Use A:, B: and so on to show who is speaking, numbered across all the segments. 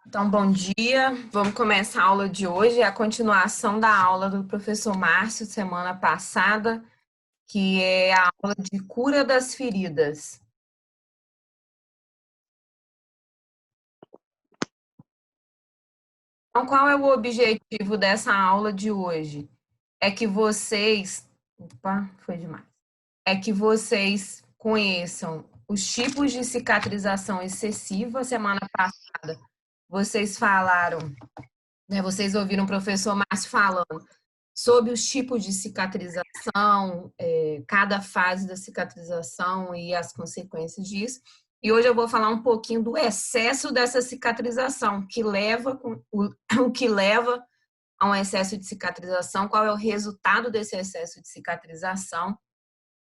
A: Então, bom dia. Vamos começar a aula de hoje. É a continuação da aula do professor Márcio, semana passada, que é a aula de cura das feridas. Então, qual é o objetivo dessa aula de hoje? É que vocês... Opa, foi demais. É que vocês conheçam os tipos de cicatrização excessiva. Semana passada, vocês falaram, né? Vocês ouviram o professor Márcio falando sobre os tipos de cicatrização, cada fase da cicatrização e as consequências disso. E hoje eu vou falar um pouquinho do excesso dessa cicatrização, o que leva a um excesso de cicatrização, qual é o resultado desse excesso de cicatrização,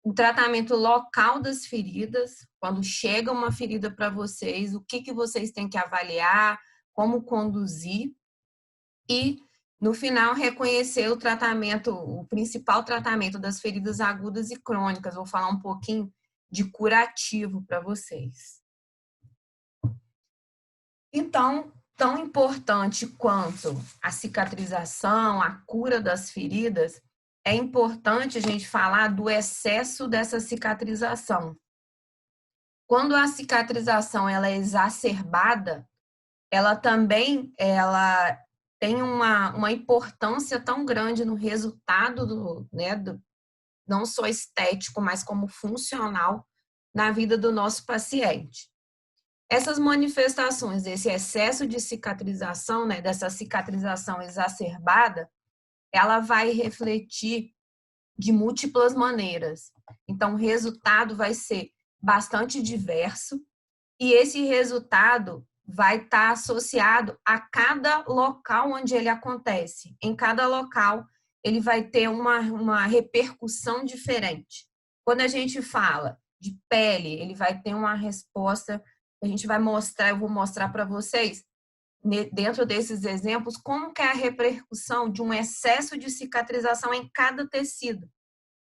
A: o tratamento local das feridas, quando chega uma ferida para vocês, o que vocês têm que avaliar, como conduzir, e, no final, reconhecer o tratamento, o principal tratamento das feridas agudas e crônicas. Vou falar um pouquinho de curativo para vocês. Então, tão importante quanto a cicatrização, a cura das feridas, é importante a gente falar do excesso dessa cicatrização. Quando a cicatrização ela é exacerbada, ela também tem uma importância tão grande no resultado não só estético, mas como funcional na vida do nosso paciente. Essas manifestações, esse excesso de cicatrização, né, dessa cicatrização exacerbada, ela vai refletir de múltiplas maneiras. Então, o resultado vai ser bastante diverso e esse resultado vai estar associado a cada local onde ele acontece. Em cada local, ele vai ter uma repercussão diferente. Quando a gente fala de pele, ele vai ter uma resposta, a gente vai mostrar, eu vou mostrar para vocês, dentro desses exemplos, como que é a repercussão de um excesso de cicatrização em cada tecido.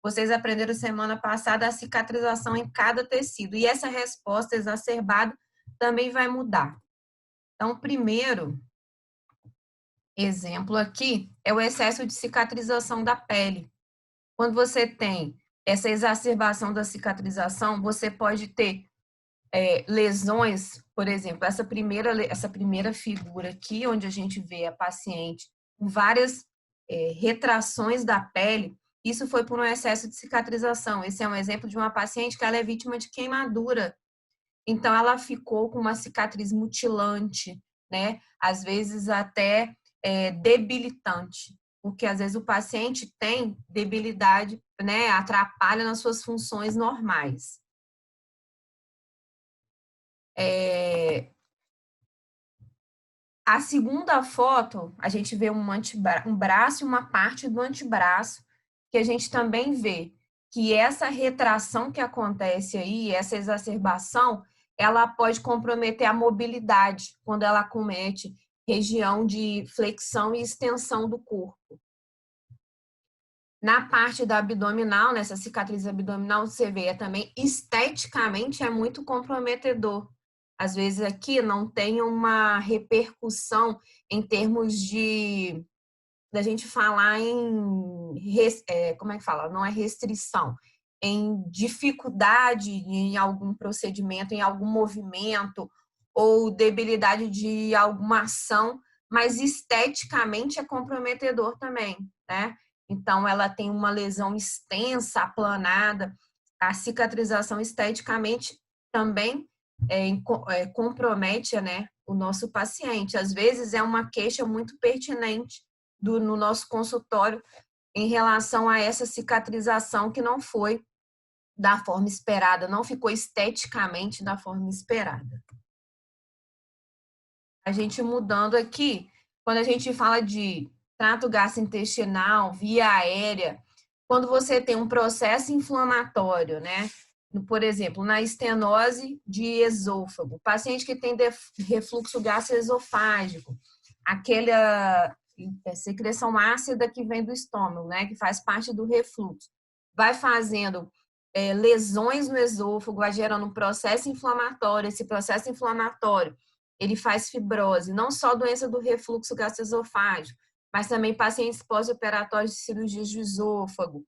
A: Vocês aprenderam semana passada a cicatrização em cada tecido, e essa resposta exacerbada também vai mudar. Então, o primeiro exemplo aqui é o excesso de cicatrização da pele. Quando você tem essa exacerbação da cicatrização, você pode ter lesões, por exemplo, essa primeira figura aqui, onde a gente vê a paciente com várias retrações da pele, isso foi por um excesso de cicatrização. Esse é um exemplo de uma paciente que ela é vítima de queimadura. Então, ela ficou com uma cicatriz mutilante, né? Às vezes até debilitante, porque às vezes o paciente tem debilidade, né? Atrapalha nas suas funções normais. A segunda foto, a gente vê um braço e uma parte do antebraço, que a gente também vê que essa retração que acontece aí, essa exacerbação, ela pode comprometer a mobilidade quando ela acomete região de flexão e extensão do corpo. Na parte da abdominal, nessa cicatriz abdominal, você vê também esteticamente é muito comprometedor. Às vezes aqui não tem uma repercussão em termos de da gente falar como é que fala? Não é restrição, em dificuldade em algum procedimento, em algum movimento ou debilidade de alguma ação, mas esteticamente é comprometedor também, né? Então ela tem uma lesão extensa, aplanada, a cicatrização esteticamente também compromete, né, o nosso paciente. Às vezes é uma queixa muito pertinente no nosso consultório em relação a essa cicatrização que não foi da forma esperada, não ficou esteticamente da forma esperada. A gente mudando aqui, quando a gente fala de trato gastrointestinal, via aérea, quando você tem um processo inflamatório, né? Por exemplo, na estenose de esôfago, paciente que tem refluxo gastroesofágico, aquela secreção ácida que vem do estômago, né? Que faz parte do refluxo, vai fazendo lesões no esôfago, vai gerando um processo inflamatório, esse processo inflamatório ele faz fibrose, não só doença do refluxo gastroesofágico, mas também pacientes pós-operatórios de cirurgias de esôfago,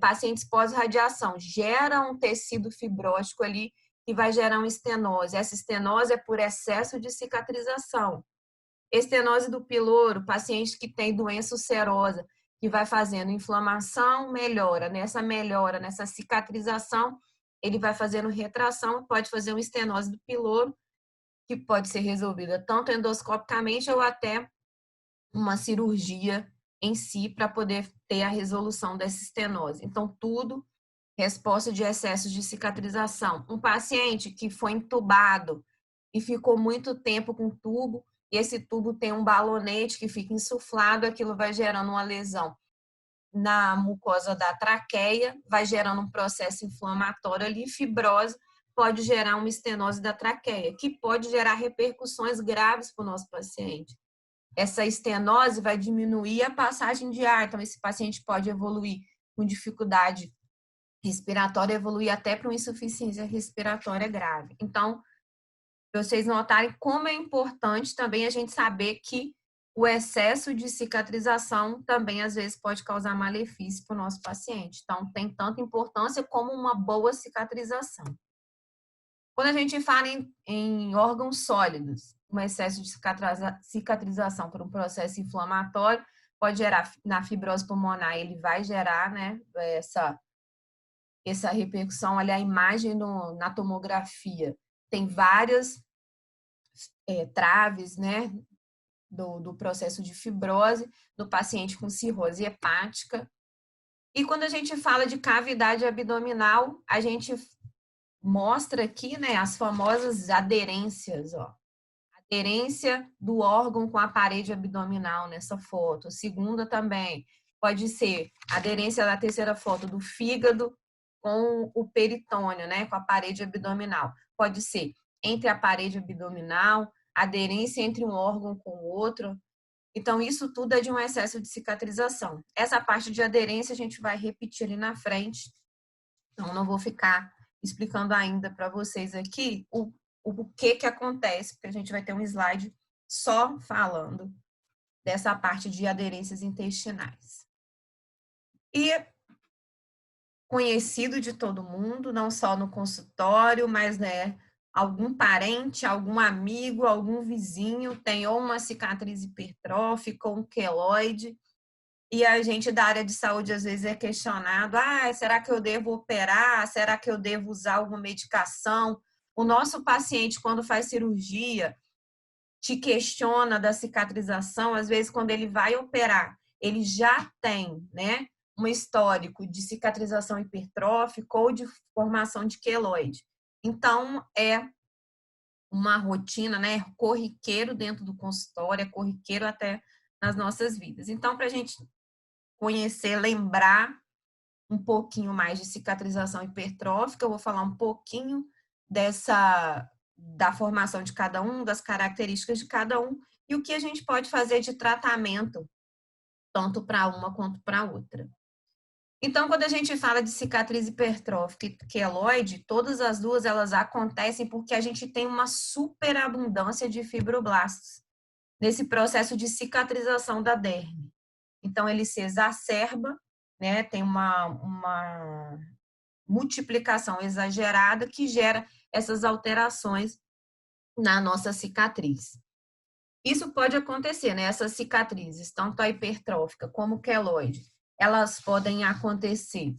A: pacientes pós-radiação, gera um tecido fibrótico ali que vai gerar uma estenose. Essa estenose é por excesso de cicatrização. Estenose do piloro, paciente que tem doença ulcerosa, que vai fazendo inflamação, melhora. Nessa cicatrização, ele vai fazendo retração, pode fazer uma estenose do piloro, que pode ser resolvida tanto endoscopicamente ou até uma cirurgia em si para poder ter a resolução dessa estenose. Então, tudo resposta de excesso de cicatrização. Um paciente que foi entubado e ficou muito tempo com tubo, e esse tubo tem um balonete que fica insuflado, aquilo vai gerando uma lesão na mucosa da traqueia, vai gerando um processo inflamatório ali, fibrose, pode gerar uma estenose da traqueia, que pode gerar repercussões graves para o nosso paciente. Essa estenose vai diminuir a passagem de ar, então esse paciente pode evoluir com dificuldade respiratória, evoluir até para uma insuficiência respiratória grave. Então, para vocês notarem como é importante também a gente saber que o excesso de cicatrização também, às vezes, pode causar malefício para o nosso paciente. Então, tem tanta importância como uma boa cicatrização. Quando a gente fala em órgãos sólidos, um excesso de cicatrização por um processo inflamatório pode gerar, na fibrose pulmonar, ele vai gerar, né, essa repercussão. Ali, a imagem na tomografia tem várias traves, né, do processo de fibrose do paciente com cirrose hepática. E quando a gente fala de cavidade abdominal, a gente mostra aqui, né, as famosas aderências, ó. Aderência do órgão com a parede abdominal nessa foto. A segunda também pode ser aderência da terceira foto do fígado com o peritônio, né, com a parede abdominal. Pode ser entre a parede abdominal, aderência entre um órgão com o outro. Então, isso tudo é de um excesso de cicatrização. Essa parte de aderência a gente vai repetir ali na frente. Então, não vou ficar explicando ainda para vocês aqui o que acontece, porque a gente vai ter um slide só falando dessa parte de aderências intestinais. E conhecido de todo mundo, não só no consultório, mas, né, algum parente, algum amigo, algum vizinho tem ou uma cicatriz hipertrófica ou um queloide, e a gente da área de saúde às vezes é questionado, será que eu devo operar? Será que eu devo usar alguma medicação? O nosso paciente, quando faz cirurgia, te questiona da cicatrização, às vezes quando ele vai operar, ele já tem, né, um histórico de cicatrização hipertrófica ou de formação de queloide. Então, é uma rotina, né, corriqueiro dentro do consultório, é corriqueiro até nas nossas vidas. Então, para a gente conhecer, lembrar um pouquinho mais de cicatrização hipertrófica, eu vou falar um pouquinho da formação de cada um, das características de cada um e o que a gente pode fazer de tratamento, tanto para uma quanto para outra. Então, quando a gente fala de cicatriz hipertrófica e queloide, todas as duas elas acontecem porque a gente tem uma superabundância de fibroblastos nesse processo de cicatrização da derme. Então, ele se exacerba, né? Tem uma multiplicação exagerada que gera essas alterações na nossa cicatriz. Isso pode acontecer, né? Essas cicatrizes, tanto a hipertrófica como o queloide, elas podem acontecer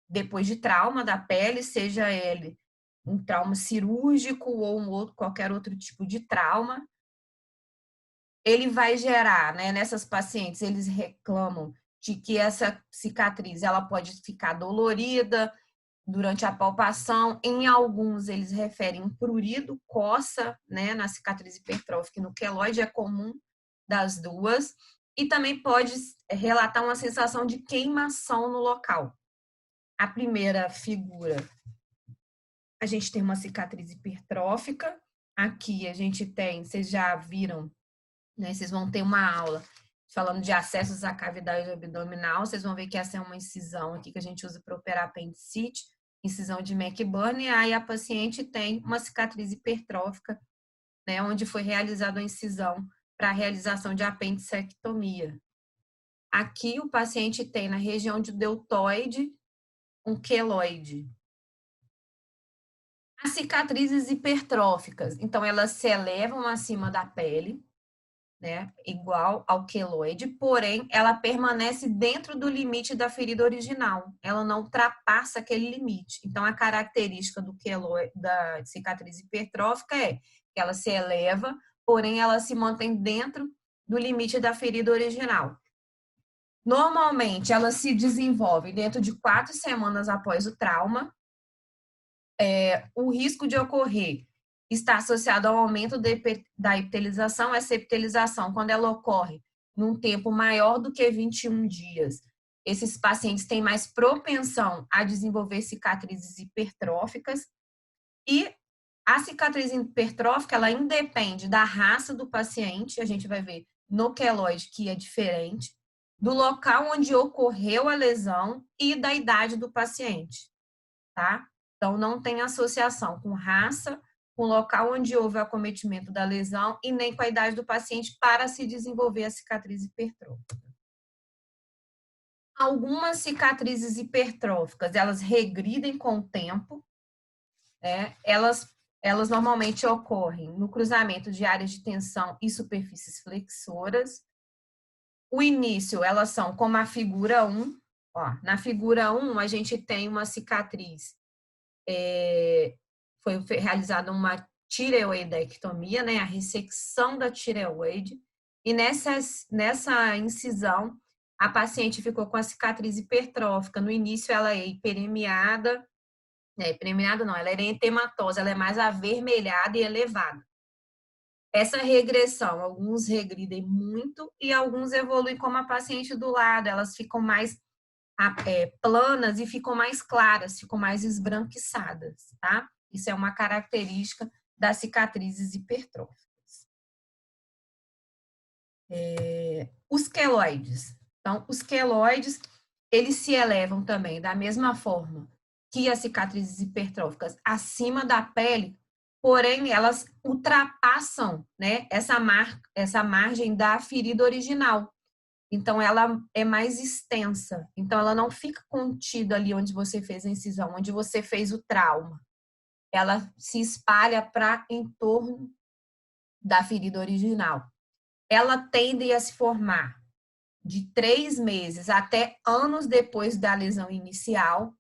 A: depois de trauma da pele, seja ele um trauma cirúrgico ou qualquer outro tipo de trauma. Ele vai gerar, né, nessas pacientes, eles reclamam de que essa cicatriz ela pode ficar dolorida durante a palpação. Em alguns, eles referem um prurido, coça, né, na cicatriz hipertrófica e no queloide, é comum das duas. E também pode relatar uma sensação de queimação no local. A primeira figura, a gente tem uma cicatriz hipertrófica. Aqui a gente tem, vocês já viram, né? Vocês vão ter uma aula falando de acessos à cavidade abdominal. Vocês vão ver que essa é uma incisão aqui que a gente usa para operar apendicite, incisão de McBurney. Aí a paciente tem uma cicatriz hipertrófica né, onde foi realizada a incisão para a realização de apendicectomia. Aqui o paciente tem na região de deltoide um queloide. As cicatrizes hipertróficas, então elas se elevam acima da pele, né, igual ao queloide, porém ela permanece dentro do limite da ferida original, ela não ultrapassa aquele limite. Então a característica do queloide, da cicatriz hipertrófica é que ela se eleva, porém ela se mantém dentro do limite da ferida original. Normalmente ela se desenvolve dentro de 4 semanas após o trauma. O risco de ocorrer está associado ao aumento da epitelização. Essa epitelização, quando ela ocorre num tempo maior do que 21 dias, esses pacientes têm mais propensão a desenvolver cicatrizes hipertróficas. E a cicatriz hipertrófica, ela independe da raça do paciente, a gente vai ver no queloide que é diferente, do local onde ocorreu a lesão e da idade do paciente, tá? Então, não tem associação com raça, com o local onde houve o acometimento da lesão e nem com a idade do paciente para se desenvolver a cicatriz hipertrófica. Algumas cicatrizes hipertróficas, elas regridem com o tempo, né? Elas normalmente ocorrem no cruzamento de áreas de tensão e superfícies flexoras. O início, elas são como a figura 1. Ó, na figura 1, a gente tem uma cicatriz. Foi realizada uma tireoidectomia, né, a ressecção da tireoide, e nessa incisão, a paciente ficou com a cicatriz hipertrófica. No início, ela é hiperemiada, hiperemiada não, ela é erytematosa, ela é mais avermelhada e elevada. Essa regressão, alguns regridem muito e alguns evoluem como a paciente do lado, elas ficam mais planas e ficam mais claras, ficam mais esbranquiçadas, tá? Isso é uma característica das cicatrizes hipertróficas. Os queloides. Então, os queloides, eles se elevam também da mesma forma que as cicatrizes hipertróficas acima da pele, porém elas ultrapassam, né, essa margem da ferida original. Então, ela é mais extensa. Então, ela não fica contida ali onde você fez a incisão, onde você fez o trauma. Ela se espalha para em torno da ferida original. Ela tende a se formar de 3 meses até anos depois da lesão inicial.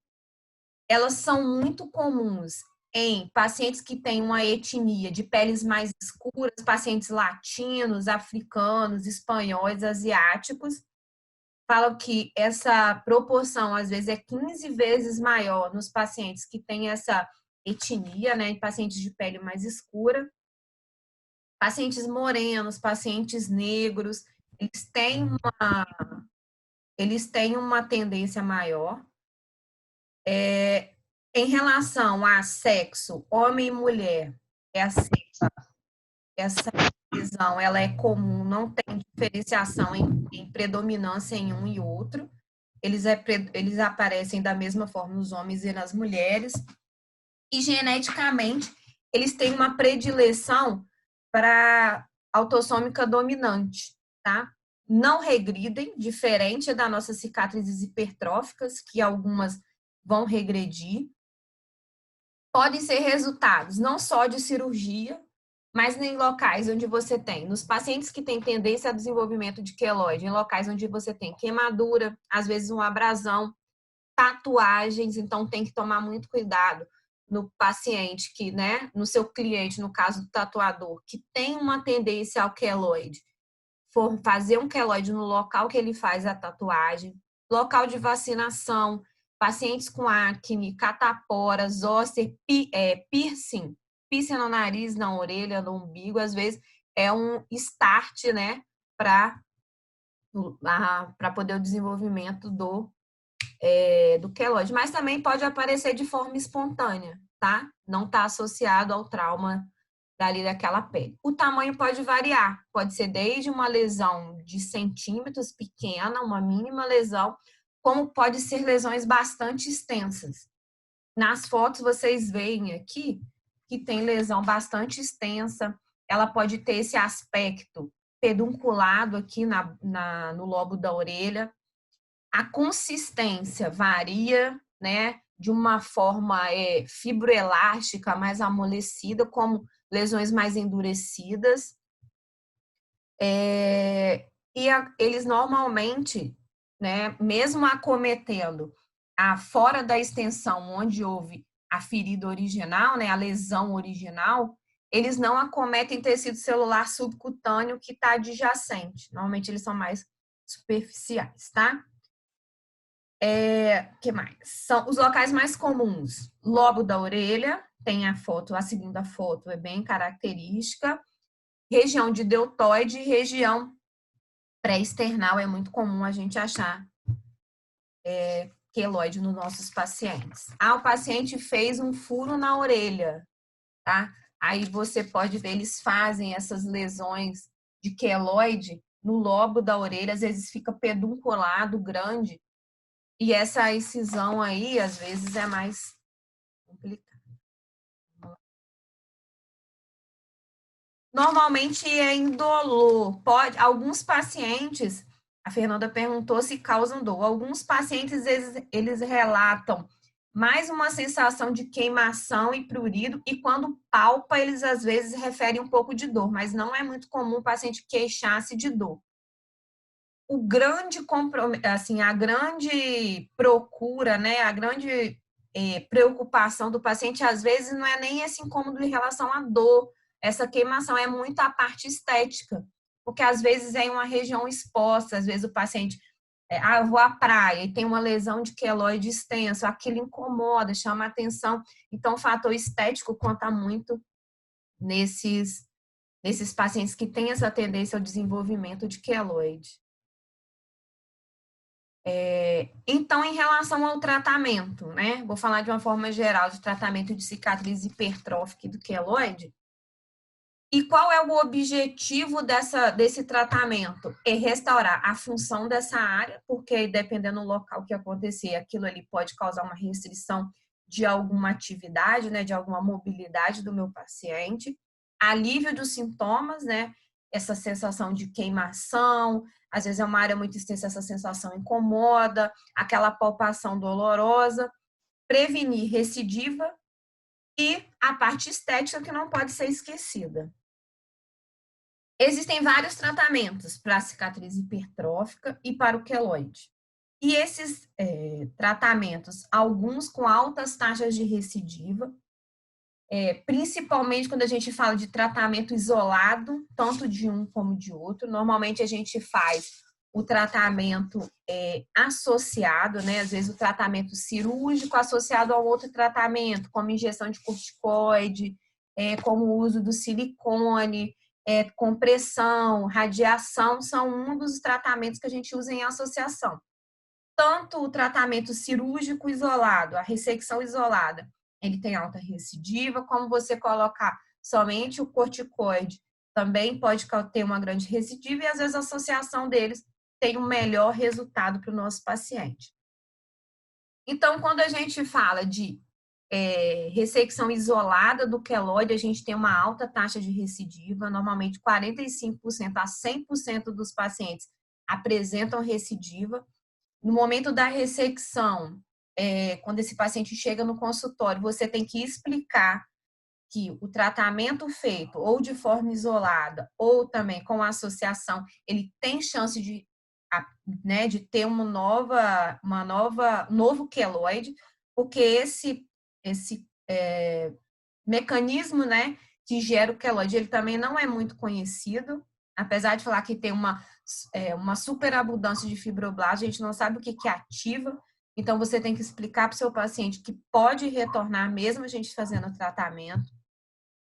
A: Elas são muito comuns em pacientes que têm uma etnia de peles mais escuras, pacientes latinos, africanos, espanhóis, asiáticos. Falam que essa proporção, às vezes, é 15 vezes maior nos pacientes que têm essa etnia, né, em pacientes de pele mais escura. Pacientes morenos, pacientes negros, eles têm uma tendência maior. Em relação a sexo, homem e mulher, essa lesão ela é comum, não tem diferenciação em predominância em um e outro. Eles aparecem da mesma forma nos homens e nas mulheres. E geneticamente, eles têm uma predileção para autossômica dominante, tá? Não regridem, diferente da nossas cicatrizes hipertróficas, que algumas vão regredir. Podem ser resultados não só de cirurgia, mas em locais onde você tem, nos pacientes que têm tendência a desenvolvimento de queloide, em locais onde você tem queimadura, às vezes uma abrasão, tatuagens, então tem que tomar muito cuidado no paciente que, né, no seu cliente, no caso do tatuador, que tem uma tendência ao queloide, for fazer um queloide no local que ele faz a tatuagem, local de vacinação, pacientes com acne, catapora, zoster, piercing no nariz, na orelha, no umbigo, às vezes é um start, né, para poder o desenvolvimento do queloide, mas também pode aparecer de forma espontânea, tá? Não está associado ao trauma dali daquela pele. O tamanho pode variar, pode ser desde uma lesão de centímetros pequena, uma mínima lesão, como pode ser lesões bastante extensas. Nas fotos vocês veem aqui que tem lesão bastante extensa, ela pode ter esse aspecto pedunculado aqui no lobo da orelha. A consistência varia, né? De uma forma fibroelástica, mais amolecida, como lesões mais endurecidas. Eles normalmente, né, mesmo acometendo fora da extensão onde houve a ferida original, né, a lesão original, eles não acometem tecido celular subcutâneo que está adjacente. Normalmente eles são mais superficiais, tá? Que mais? São os locais mais comuns. Lobo da orelha, tem a foto, a segunda foto é bem característica. Região de deltoide e região pré-esternal é muito comum a gente achar queloide nos nossos pacientes. O paciente fez um furo na orelha, tá? Aí você pode ver, eles fazem essas lesões de queloide no lobo da orelha, às vezes fica pedunculado, grande, e essa incisão aí, às vezes, é mais complicada. Normalmente é indolor. Alguns pacientes, a Fernanda perguntou se causam dor. Alguns pacientes, eles relatam mais uma sensação de queimação e prurido, e quando palpa, eles às vezes referem um pouco de dor, mas não é muito comum o paciente queixar-se de dor. O grande assim, a grande procura, né, a grande preocupação do paciente, às vezes, não é nem esse incômodo em relação à dor, essa queimação, é muito a parte estética, porque às vezes é em uma região exposta, às vezes o paciente, eu vou à praia e tem uma lesão de queloide extenso, aquilo incomoda, chama atenção, então o fator estético conta muito nesses pacientes que têm essa tendência ao desenvolvimento de queloide. Então, em relação ao tratamento, né? Vou falar de uma forma geral de tratamento de cicatriz hipertrófica do queloide. E qual é o objetivo desse tratamento? É restaurar a função dessa área, porque dependendo do local que acontecer, aquilo ali pode causar uma restrição de alguma atividade, né? De alguma mobilidade do meu paciente. Alívio dos sintomas, né? Essa sensação de queimação, às vezes é uma área muito extensa, essa sensação incomoda, aquela palpação dolorosa, prevenir recidiva e a parte estética que não pode ser esquecida. Existem vários tratamentos para a cicatriz hipertrófica e para o queloide. E esses tratamentos, alguns com altas taxas de recidiva, principalmente quando a gente fala de tratamento isolado, tanto de um como de outro. Normalmente a gente faz o tratamento associado, né? Às vezes o tratamento cirúrgico associado a outro tratamento, como injeção de corticoide, como o uso do silicone, compressão, radiação, são um dos tratamentos que a gente usa em associação. Tanto o tratamento cirúrgico isolado, a ressecção isolada, ele tem alta recidiva, como você colocar somente o corticoide, também pode ter uma grande recidiva, e às vezes a associação deles tem um melhor resultado para o nosso paciente. Então, quando a gente fala de ressecção isolada do queloide, a gente tem uma alta taxa de recidiva, normalmente 45% a 100% dos pacientes apresentam recidiva. No momento da ressecção, quando esse paciente chega no consultório, você tem que explicar que o tratamento feito ou de forma isolada ou também com associação, ele tem chance de ter um novo queloide, porque esse mecanismo, né, que gera o queloide, ele também não é muito conhecido, apesar de falar que tem uma superabundância de fibroblastos, a gente não sabe o que ativa, então você tem que explicar para o seu paciente que pode retornar mesmo a gente fazendo o tratamento.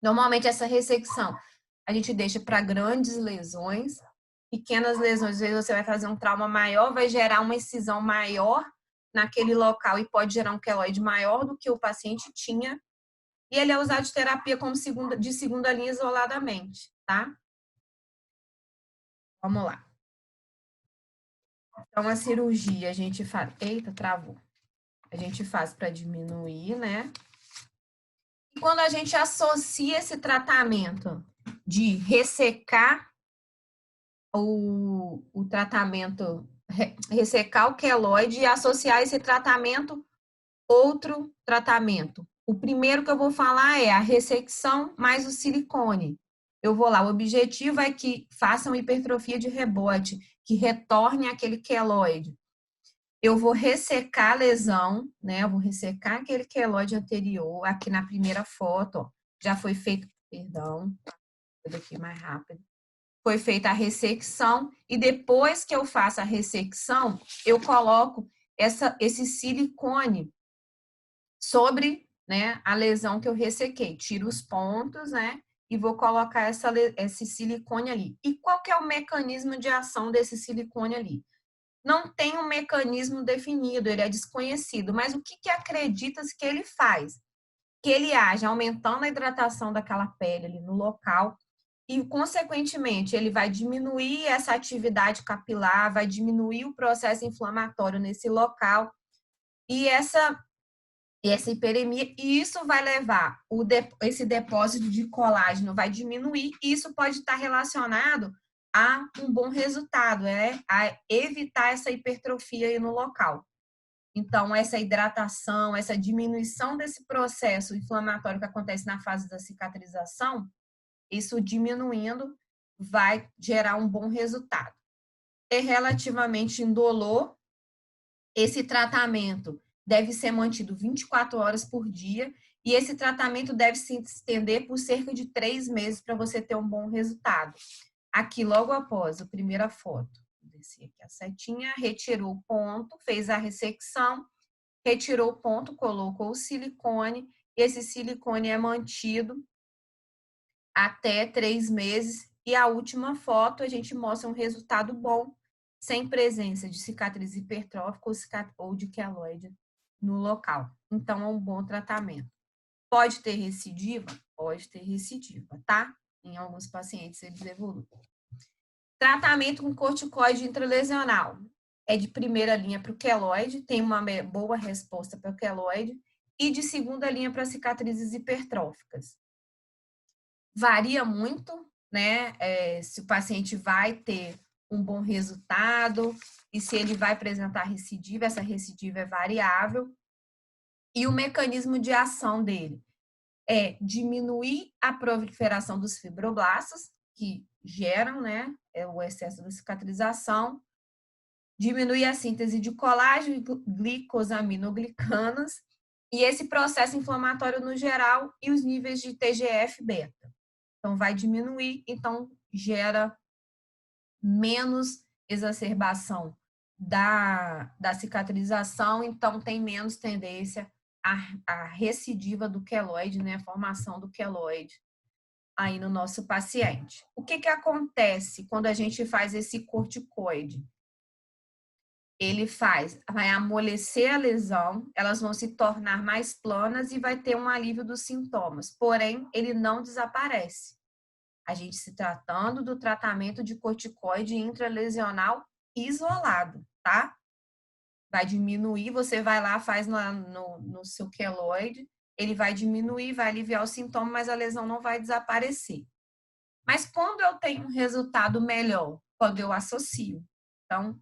A: Normalmente essa ressecção a gente deixa para grandes lesões, pequenas lesões, às vezes você vai fazer um trauma maior, vai gerar uma excisão maior naquele local e pode gerar um queloide maior do que o paciente tinha, e ele é usado de terapia como de segunda linha isoladamente, tá? Vamos lá. Então, a cirurgia a gente faz... Eita, travou. A gente faz para diminuir, né? E quando a gente associa esse tratamento de ressecar o tratamento, ressecar o queloide e associar esse tratamento outro tratamento. O primeiro que eu vou falar é a ressecção mais o silicone. Eu vou lá, o objetivo é que façam hipertrofia de rebote, que retorne aquele queloide. Eu vou ressecar a lesão, né? Eu vou ressecar aquele queloide anterior, aqui na primeira foto, ó, já foi feito, perdão, aqui mais rápido. Foi feita a ressecção e depois que eu faço a ressecção, eu coloco esse silicone sobre, né, a lesão que eu ressequei. Tiro os pontos, né, e vou colocar esse silicone ali. E qual que é o mecanismo de ação desse silicone ali? Não tem um mecanismo definido, ele é desconhecido, mas o que acredita-se que ele faz? Que ele age aumentando a hidratação daquela pele ali no local e, consequentemente, ele vai diminuir essa atividade capilar, vai diminuir o processo inflamatório nesse local e essa hiperemia, e isso vai levar esse depósito de colágeno vai diminuir, e isso pode estar relacionado a um bom resultado, a evitar essa hipertrofia aí no local. Então, essa hidratação, essa diminuição desse processo inflamatório que acontece na fase da cicatrização, isso diminuindo vai gerar um bom resultado. É relativamente indolor, esse tratamento deve ser mantido 24 horas por dia e esse tratamento deve se estender por cerca de 3 meses para você ter um bom resultado. Aqui, logo após a primeira foto, desci aqui a setinha, retirou o ponto, fez a ressecção, retirou o ponto, colocou o silicone, e esse silicone é mantido até 3 meses. E a última foto, a gente mostra um resultado bom, sem presença de cicatriz hipertrófica ou de queloide no local. Então, é um bom tratamento. Pode ter recidiva? Pode ter recidiva, tá? Em alguns pacientes, eles evoluem. Tratamento com corticoide intralesional. É de primeira linha para o queloide, tem uma boa resposta para o queloide, e de segunda linha para cicatrizes hipertróficas. Varia muito, né? Se o paciente vai ter um bom resultado e se ele vai apresentar recidiva, essa recidiva é variável. E o mecanismo de ação dele é diminuir a proliferação dos fibroblastos, que geram, né, o excesso da cicatrização, diminuir a síntese de colágeno e glicosaminoglicanos, e esse processo inflamatório no geral e os níveis de TGF-beta. Então, vai diminuir, então gera menos exacerbação da cicatrização, então tem menos tendência à recidiva do queloide, né, a formação do queloide aí no nosso paciente. O que acontece quando a gente faz esse corticoide? Ele vai amolecer a lesão, elas vão se tornar mais planas e vai ter um alívio dos sintomas, porém, ele não desaparece. A gente se tratando do tratamento de corticoide intralesional isolado, tá? Vai diminuir, você vai lá, faz no seu queloide, ele vai diminuir, vai aliviar o sintoma, mas a lesão não vai desaparecer. Mas quando eu tenho um resultado melhor? Quando eu associo. Então,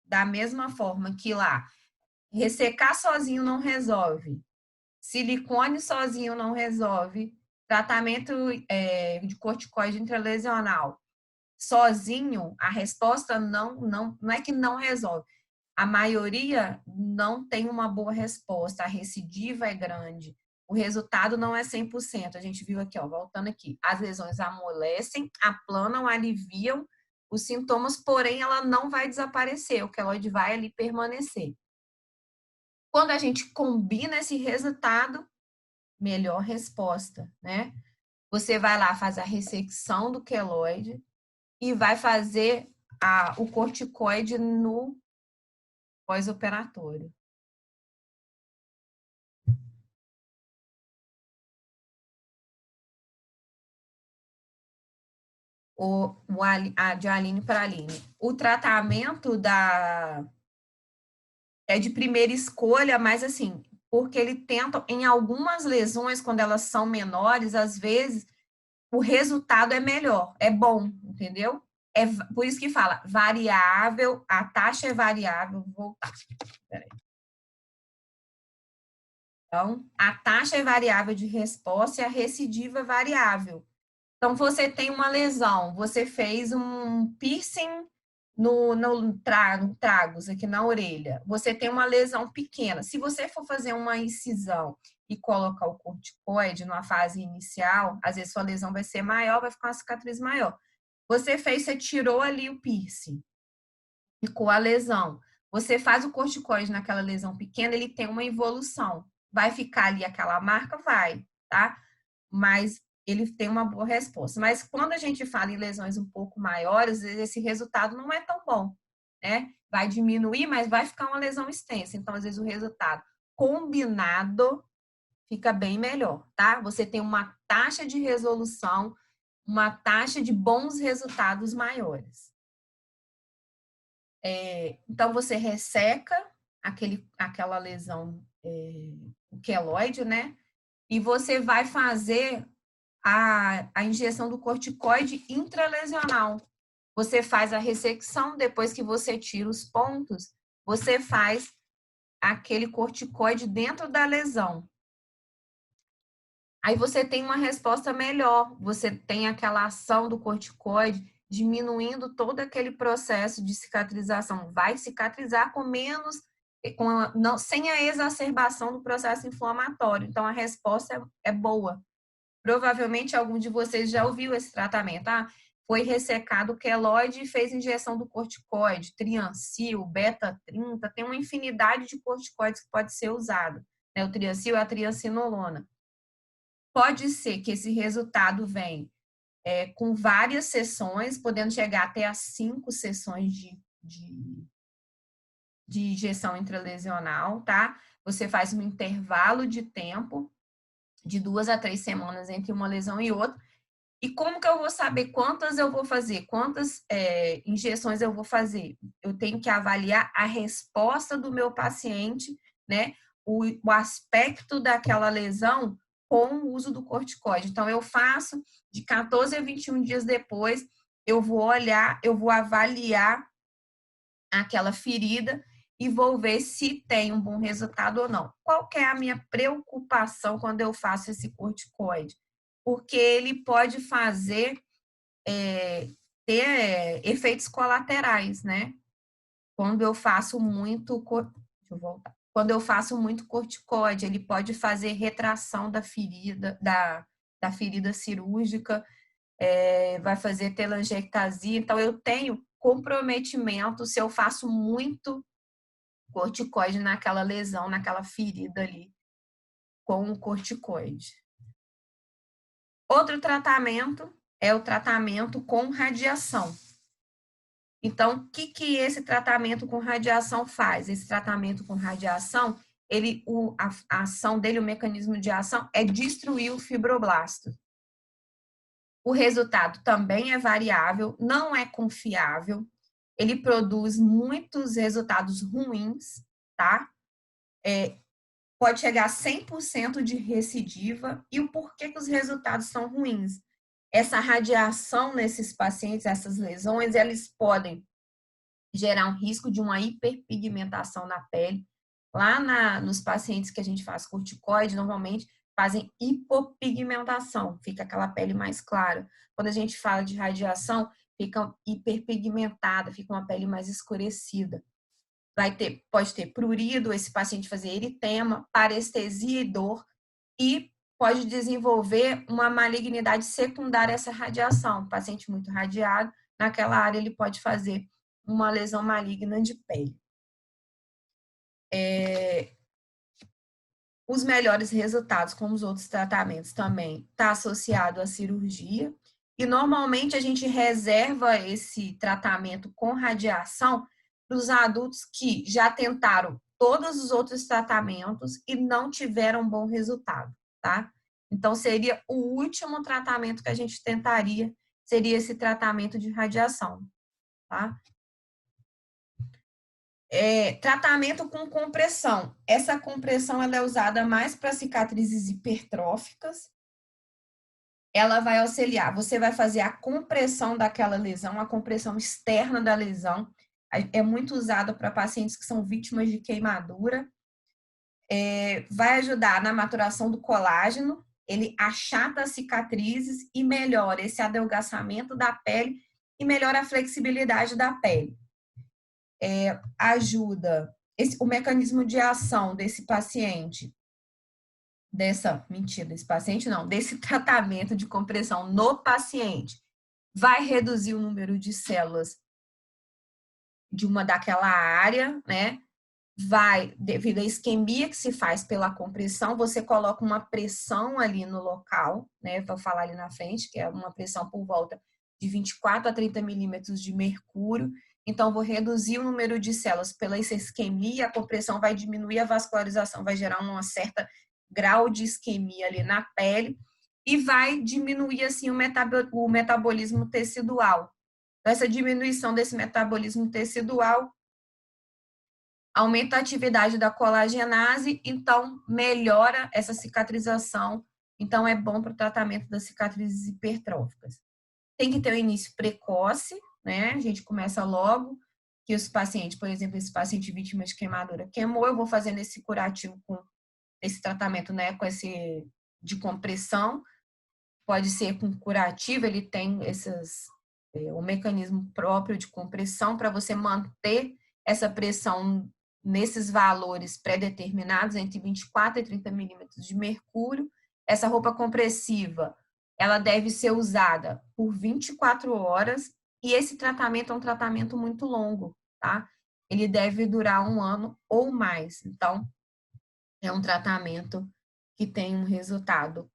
A: da mesma forma que lá, ressecar sozinho não resolve, silicone sozinho não resolve, tratamento de corticoide intralesional sozinho, a resposta não é que não resolve. A maioria não tem uma boa resposta, a recidiva é grande, o resultado não é 100%. A gente viu aqui, ó, voltando aqui, as lesões amolecem, aplanam, aliviam os sintomas, porém ela não vai desaparecer, o queloide vai ali permanecer. Quando a gente combina esse resultado, melhor resposta, né? Você vai lá, faz a ressecção do queloide e vai fazer o corticoide no pós-operatório. De Aline para Aline. O tratamento é de primeira escolha, mas assim, porque ele tenta, em algumas lesões, quando elas são menores, às vezes o resultado é melhor, é bom, entendeu? É por isso que fala variável, a taxa é variável. Vou voltar. Peraí. Então, a taxa é variável de resposta e a recidiva é variável. Então, você tem uma lesão, você fez um piercing no tragus, aqui na orelha. Você tem uma lesão pequena. Se você for fazer uma incisão e colocar o corticoide numa fase inicial, às vezes sua lesão vai ser maior, vai ficar uma cicatriz maior. Você tirou ali o piercing, ficou a lesão. Você faz o corticoide naquela lesão pequena, ele tem uma evolução. Vai ficar ali aquela marca? Vai, tá? Mas ele tem uma boa resposta. Mas quando a gente fala em lesões um pouco maiores, esse resultado não é tão bom, né? Vai diminuir, mas vai ficar uma lesão extensa. Então, às vezes, o resultado combinado fica bem melhor, tá? Você tem uma taxa de resolução, uma taxa de bons resultados maiores. Então, você resseca aquela lesão, o queloide, né? E você vai fazer a injeção do corticoide intralesional. Você faz a ressecção, depois que você tira os pontos, você faz aquele corticoide dentro da lesão. Aí você tem uma resposta melhor, você tem aquela ação do corticoide diminuindo todo aquele processo de cicatrização. Vai cicatrizar com menos, sem a exacerbação do processo inflamatório. Então, a resposta é boa. Provavelmente algum de vocês já ouviu esse tratamento. Foi ressecado o queloide e fez injeção do corticoide, Triancil, beta-30, tem uma infinidade de corticoides que pode ser usado. O Triancil é a triancinolona. Pode ser que esse resultado venha com várias sessões, podendo chegar até a 5 sessões de injeção intralesional, tá? Você faz um intervalo de tempo de 2 a 3 semanas entre uma lesão e outra. E como que eu vou saber quantas eu vou fazer? Quantas injeções eu vou fazer? Eu tenho que avaliar a resposta do meu paciente, né? O aspecto daquela lesão com o uso do corticoide. Então, eu faço de 14 a 21 dias depois, eu vou olhar, eu vou avaliar aquela ferida e vou ver se tem um bom resultado ou não. Qual que é a minha preocupação quando eu faço esse corticoide? Porque ele pode fazer ter efeitos colaterais, né? Quando eu faço muito, deixa eu voltar. Quando eu faço muito corticoide, ele pode fazer retração da ferida, da ferida cirúrgica, vai fazer telangiectasia. Então, eu tenho comprometimento se eu faço muito corticoide naquela lesão, naquela ferida ali, com o corticoide. Outro tratamento é o tratamento com radiação. Então, o que esse tratamento com radiação faz? Esse tratamento com radiação, a ação dele, o mecanismo de ação é destruir o fibroblasto. O resultado também é variável, não é confiável, ele produz muitos resultados ruins, tá? Pode chegar a 100% de recidiva. E o porquê que os resultados são ruins? Essa radiação nesses pacientes, essas lesões, eles podem gerar um risco de uma hiperpigmentação na pele. Lá nos pacientes que a gente faz corticoide, normalmente fazem hipopigmentação, fica aquela pele mais clara. Quando a gente fala de radiação, fica hiperpigmentada, fica uma pele mais escurecida. Pode ter prurido, esse paciente fazer eritema, parestesia e dor, e pode desenvolver uma malignidade secundária a essa radiação. O paciente muito radiado, naquela área ele pode fazer uma lesão maligna de pele. Os melhores resultados, como os outros tratamentos também, está associado à cirurgia. E normalmente a gente reserva esse tratamento com radiação para os adultos que já tentaram todos os outros tratamentos e não tiveram bom resultado, tá? Então, seria o último tratamento que a gente tentaria, seria esse tratamento de radiação, tá? Tratamento com compressão. Essa compressão ela é usada mais para cicatrizes hipertróficas. ela vai auxiliar. Você vai fazer a compressão daquela lesão, a compressão externa da lesão. É muito usada para pacientes que são vítimas de queimadura. Vai ajudar na maturação do colágeno, ele achata as cicatrizes e melhora esse adelgaçamento da pele e melhora a flexibilidade da pele. Ajuda o mecanismo de ação desse paciente, desse tratamento de compressão no paciente, vai reduzir o número de células de uma daquela área, né? Devido à isquemia que se faz pela compressão, você coloca uma pressão ali no local, né? Vou falar ali na frente, que é uma pressão por volta de 24 a 30 milímetros de mercúrio. Então, vou reduzir o número de células pela essa isquemia, a compressão vai diminuir a vascularização, vai gerar um certo grau de isquemia ali na pele e vai diminuir, assim, o metabolismo tecidual. Então, essa diminuição desse metabolismo tecidual aumenta a atividade da colagenase, então melhora essa cicatrização, então é bom para o tratamento das cicatrizes hipertróficas. Tem que ter um início precoce, né? A gente começa logo que os pacientes, por exemplo, esse paciente vítima de queimadura queimou, eu vou fazendo esse curativo com esse tratamento, né, com esse de compressão, pode ser com curativo, ele tem o mecanismo próprio de compressão para você manter essa pressão nesses valores pré-determinados, entre 24 e 30 milímetros de mercúrio. Essa roupa compressiva, ela deve ser usada por 24 horas e esse tratamento é um tratamento muito longo, tá? Ele deve durar 1 ano ou mais. Então, é um tratamento que tem um resultado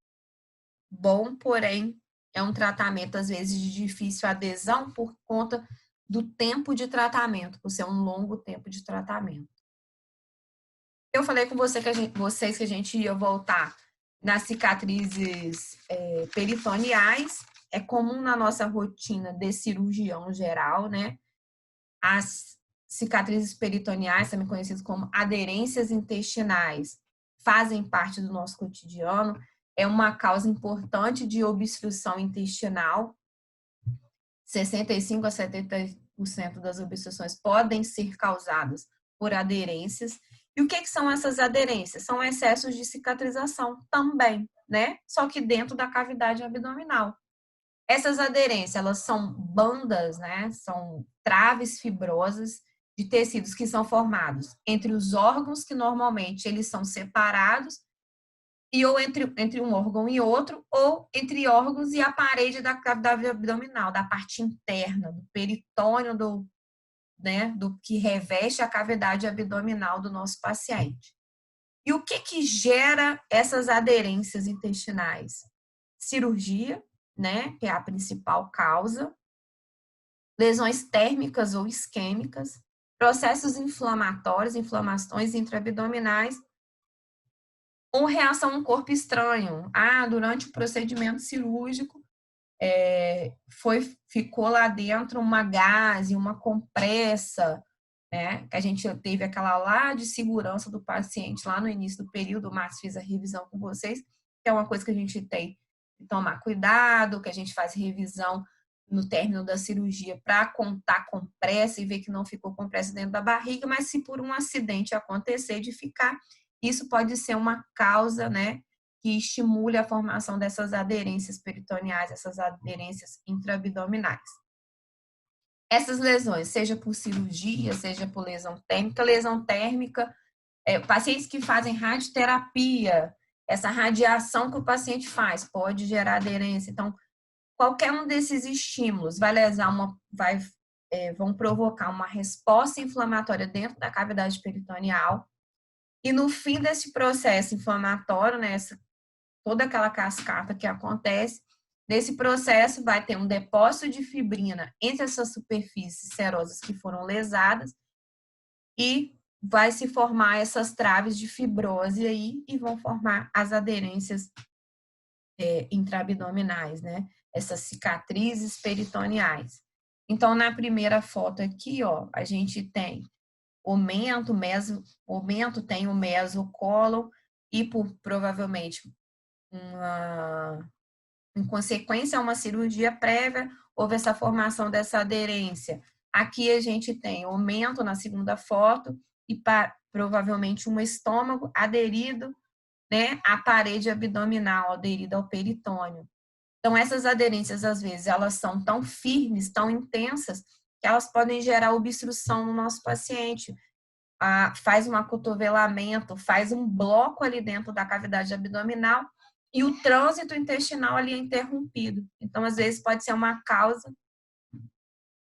A: bom, porém, é um tratamento, às vezes, de difícil adesão por conta do tempo de tratamento, por ser um longo tempo de tratamento. Eu falei com vocês que a gente ia voltar nas cicatrizes peritoneais. É comum na nossa rotina de cirurgião geral, né? As cicatrizes peritoneais, também conhecidas como aderências intestinais, fazem parte do nosso cotidiano. É uma causa importante de obstrução intestinal. 65 a 70% das obstruções podem ser causadas por aderências. E o que são essas aderências? São excessos de cicatrização também, né? Só que dentro da cavidade abdominal. Essas aderências, elas são bandas, né? São traves fibrosas de tecidos que são formados entre os órgãos, que normalmente eles são separados, e ou entre um órgão e outro, ou entre órgãos e a parede da cavidade abdominal, da parte interna, do peritônio, do que reveste a cavidade abdominal do nosso paciente. E o que gera essas aderências intestinais? Cirurgia, né, que é a principal causa, lesões térmicas ou isquêmicas, processos inflamatórios, inflamações intraabdominais, ou reação a um corpo estranho. Durante o procedimento cirúrgico, ficou lá dentro uma gaze, uma compressa, né? Que a gente teve aquela lá de segurança do paciente lá no início do período, o Márcio fez a revisão com vocês, que é uma coisa que a gente tem que tomar cuidado, que a gente faz revisão no término da cirurgia para contar compressa e ver que não ficou compressa dentro da barriga, mas se por um acidente acontecer de ficar, isso pode ser uma causa, né, que estimule a formação dessas aderências peritoneais, essas aderências intraabdominais. Essas lesões, seja por cirurgia, seja por lesão térmica, pacientes que fazem radioterapia, essa radiação que o paciente faz pode gerar aderência. Então, qualquer um desses estímulos vão provocar uma resposta inflamatória dentro da cavidade peritoneal. E no fim desse processo inflamatório, né, toda aquela cascata que acontece, nesse processo vai ter um depósito de fibrina entre essas superfícies serosas que foram lesadas e vai se formar essas traves de fibrose aí e vão formar as aderências intraabdominais, né? Essas cicatrizes peritoneais. Então, na primeira foto aqui, ó, a gente tem o mento tem o mesocólon e provavelmente em consequência a uma cirurgia prévia, houve essa formação dessa aderência. Aqui a gente tem aumento na segunda foto e provavelmente um estômago aderido, né, à parede abdominal, aderido ao peritônio. Então, essas aderências, às vezes, elas são tão firmes, tão intensas, que elas podem gerar obstrução no nosso paciente. Faz um acotovelamento, faz um bloco ali dentro da cavidade abdominal e o trânsito intestinal ali é interrompido. Então, às vezes, pode ser uma causa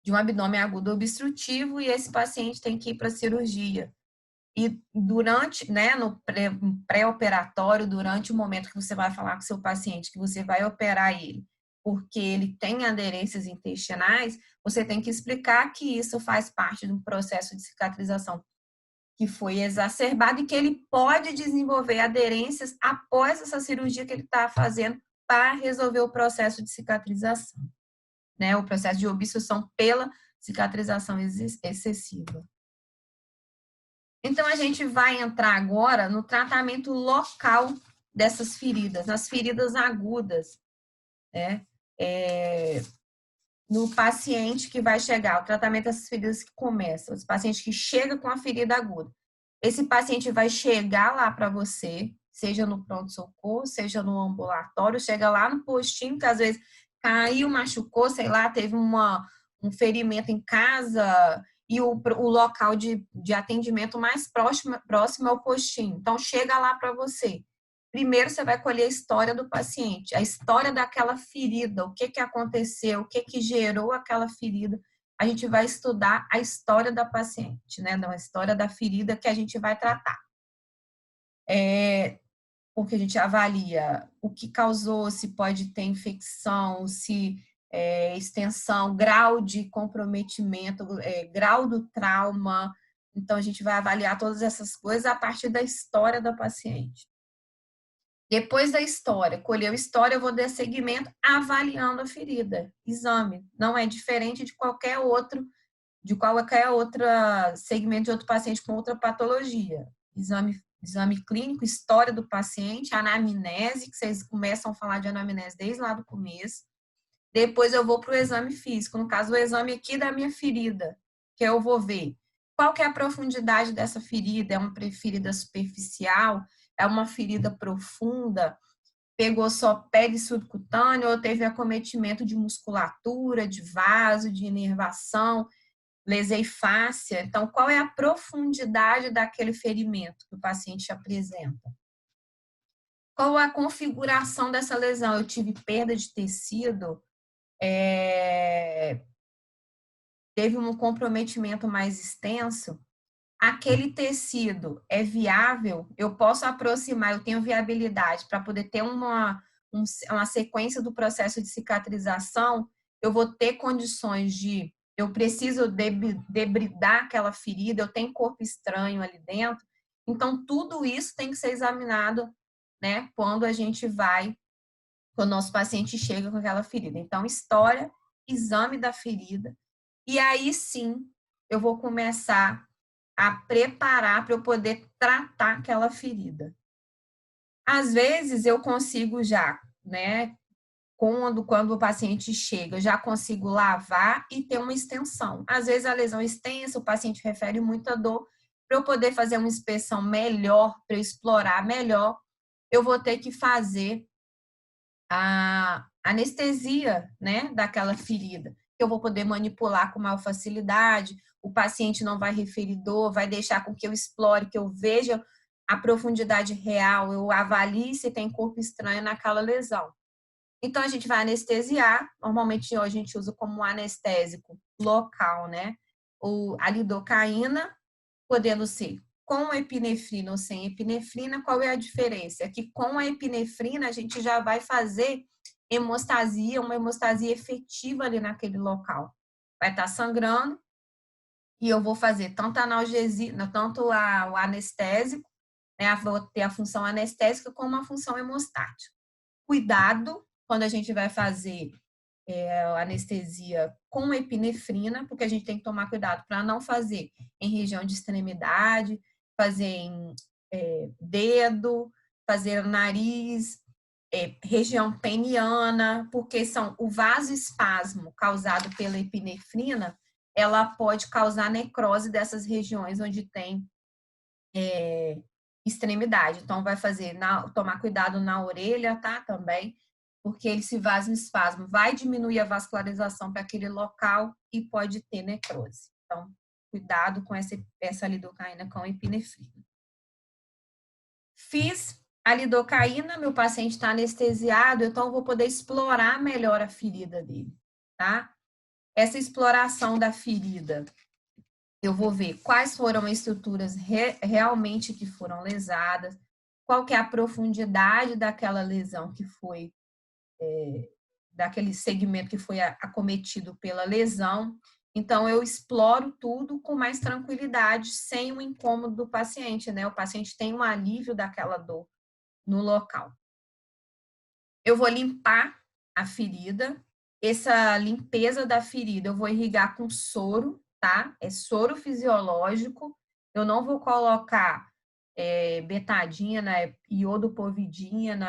A: de um abdômen agudo obstrutivo e esse paciente tem que ir para a cirurgia. E durante, né, no pré-operatório, durante o momento que você vai falar com o seu paciente, que você vai operar ele, porque ele tem aderências intestinais, você tem que explicar que isso faz parte de um processo de cicatrização que foi exacerbado e que ele pode desenvolver aderências após essa cirurgia que ele está fazendo para resolver o processo de cicatrização, né? O processo de obstrução pela cicatrização excessiva. Então, a gente vai entrar agora no tratamento local dessas feridas, nas feridas agudas, né? No paciente que vai chegar, o tratamento dessas feridas que começam, os pacientes que chegam com a ferida aguda. Esse paciente vai chegar lá para você, seja no pronto-socorro, seja no ambulatório, chega lá no postinho, que às vezes caiu, machucou, sei lá, teve um ferimento em casa e o local de atendimento mais próximo é o postinho. Então, chega lá para você. Primeiro, você vai colher a história do paciente, a história daquela ferida, o que aconteceu, o que gerou aquela ferida. A gente vai estudar a história da paciente, né? A história da ferida que a gente vai tratar. Porque a gente avalia o que causou, se pode ter infecção, se extensão, grau de comprometimento, grau do trauma. Então, a gente vai avaliar todas essas coisas a partir da história da paciente. Depois da história, colheu história, eu vou dar seguimento avaliando a ferida. Exame. Não é diferente de qualquer outro segmento de outro paciente com outra patologia. Exame clínico, história do paciente, anamnese, que vocês começam a falar de anamnese desde lá do começo. Depois eu vou para o exame físico, no caso, o exame aqui da minha ferida, que eu vou ver qual que é a profundidade dessa ferida, é uma ferida superficial, é uma ferida profunda, pegou só pele subcutânea ou teve acometimento de musculatura, de vaso, de inervação, lesei fáscia. Então, qual é a profundidade daquele ferimento que o paciente apresenta? Qual a configuração dessa lesão? Eu tive perda de tecido, teve um comprometimento mais extenso, aquele tecido é viável, eu posso aproximar, eu tenho viabilidade para poder ter uma sequência do processo de cicatrização, eu vou ter condições de, eu preciso debridar aquela ferida, eu tenho corpo estranho ali dentro, então tudo isso tem que ser examinado, né, quando o nosso paciente chega com aquela ferida. Então, história, exame da ferida, e aí sim eu vou começar a preparar para eu poder tratar aquela ferida. Às vezes eu consigo já, né, quando o paciente chega, eu já consigo lavar e ter uma extensão. Às vezes a lesão é extensa, o paciente refere muita dor, para eu poder fazer uma inspeção melhor, para eu explorar melhor, eu vou ter que fazer a anestesia, né, daquela ferida, que eu vou poder manipular com maior facilidade, o paciente não vai referir dor, vai deixar com que eu explore, que eu veja a profundidade real, eu avalie se tem corpo estranho naquela lesão. Então, a gente vai anestesiar, normalmente a gente usa como anestésico local, né? A lidocaína, podendo ser com epinefrina ou sem epinefrina, qual é a diferença? É que com a epinefrina a gente já vai fazer hemostasia, uma hemostasia efetiva ali naquele local. Vai estar sangrando e eu vou fazer tanto a analgesia, tanto o anestésico, né? Vou ter a função anestésica como a função hemostática. Cuidado quando a gente vai fazer anestesia com epinefrina, porque a gente tem que tomar cuidado para não fazer em região de extremidade, fazer em dedo, fazer no nariz, região peniana, porque são o vasoespasmo causado pela epinefrina, ela pode causar necrose dessas regiões onde tem extremidade. Então, vai fazer, tomar cuidado na orelha, tá? Também, porque esse vasoespasmo vai diminuir a vascularização para aquele local e pode ter necrose. Então, cuidado com essa lidocaína com epinefrina. Fiz a lidocaína, meu paciente está anestesiado, então eu vou poder explorar melhor a ferida dele, tá? Essa exploração da ferida, eu vou ver quais foram as estruturas realmente que foram lesadas, qual que é a profundidade daquela lesão que foi, daquele segmento que foi acometido pela lesão. Então, eu exploro tudo com mais tranquilidade, sem o incômodo do paciente, né? O paciente tem um alívio daquela dor no local. Eu vou limpar a ferida. Essa limpeza da ferida eu vou irrigar com soro, tá? É soro fisiológico. Eu não vou colocar betadina, iodopovidina,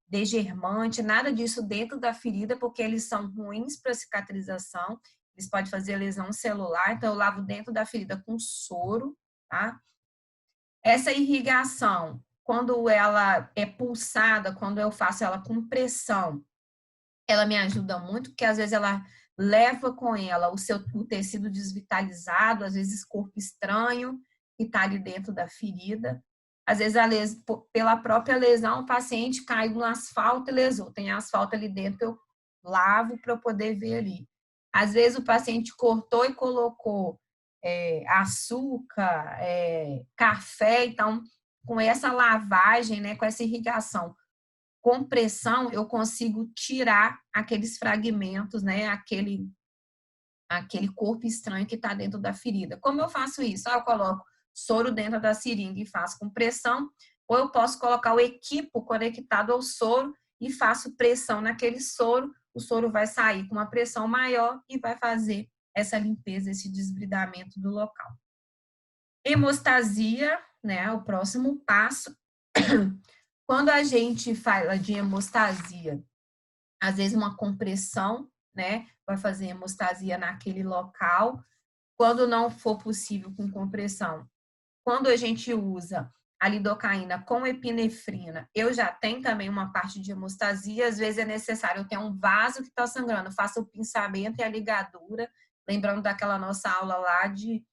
A: degermante, nada disso dentro da ferida, porque eles são ruins para cicatrização. Eles podem fazer lesão celular, então eu lavo dentro da ferida com soro, tá? Essa irrigação, quando ela é pulsada, quando eu faço ela com pressão, ela me ajuda muito, porque às vezes ela leva com ela o tecido desvitalizado, às vezes corpo estranho, que está ali dentro da ferida. Às vezes, pela própria lesão, o paciente caiu no asfalto e lesou. Tem asfalto ali dentro, eu lavo para eu poder ver ali. Às vezes, o paciente cortou e colocou açúcar, café, então, com essa lavagem, né, com essa irrigação, com pressão, eu consigo tirar aqueles fragmentos, né, aquele corpo estranho que está dentro da ferida. Como eu faço isso? Eu coloco soro dentro da seringa e faço com pressão, ou eu posso colocar o equipo conectado ao soro e faço pressão naquele soro, o soro vai sair com uma pressão maior e vai fazer essa limpeza, esse desbridamento do local. Hemostasia, né, o próximo passo. Quando a gente fala de hemostasia, às vezes uma compressão, né, vai fazer hemostasia naquele local. Quando não for possível com compressão, quando a gente usa a lidocaína com epinefrina, eu já tenho também uma parte de hemostasia. Às vezes é necessário eu ter um vaso que está sangrando, faço o pinçamento e a ligadura, lembrando daquela nossa aula lá de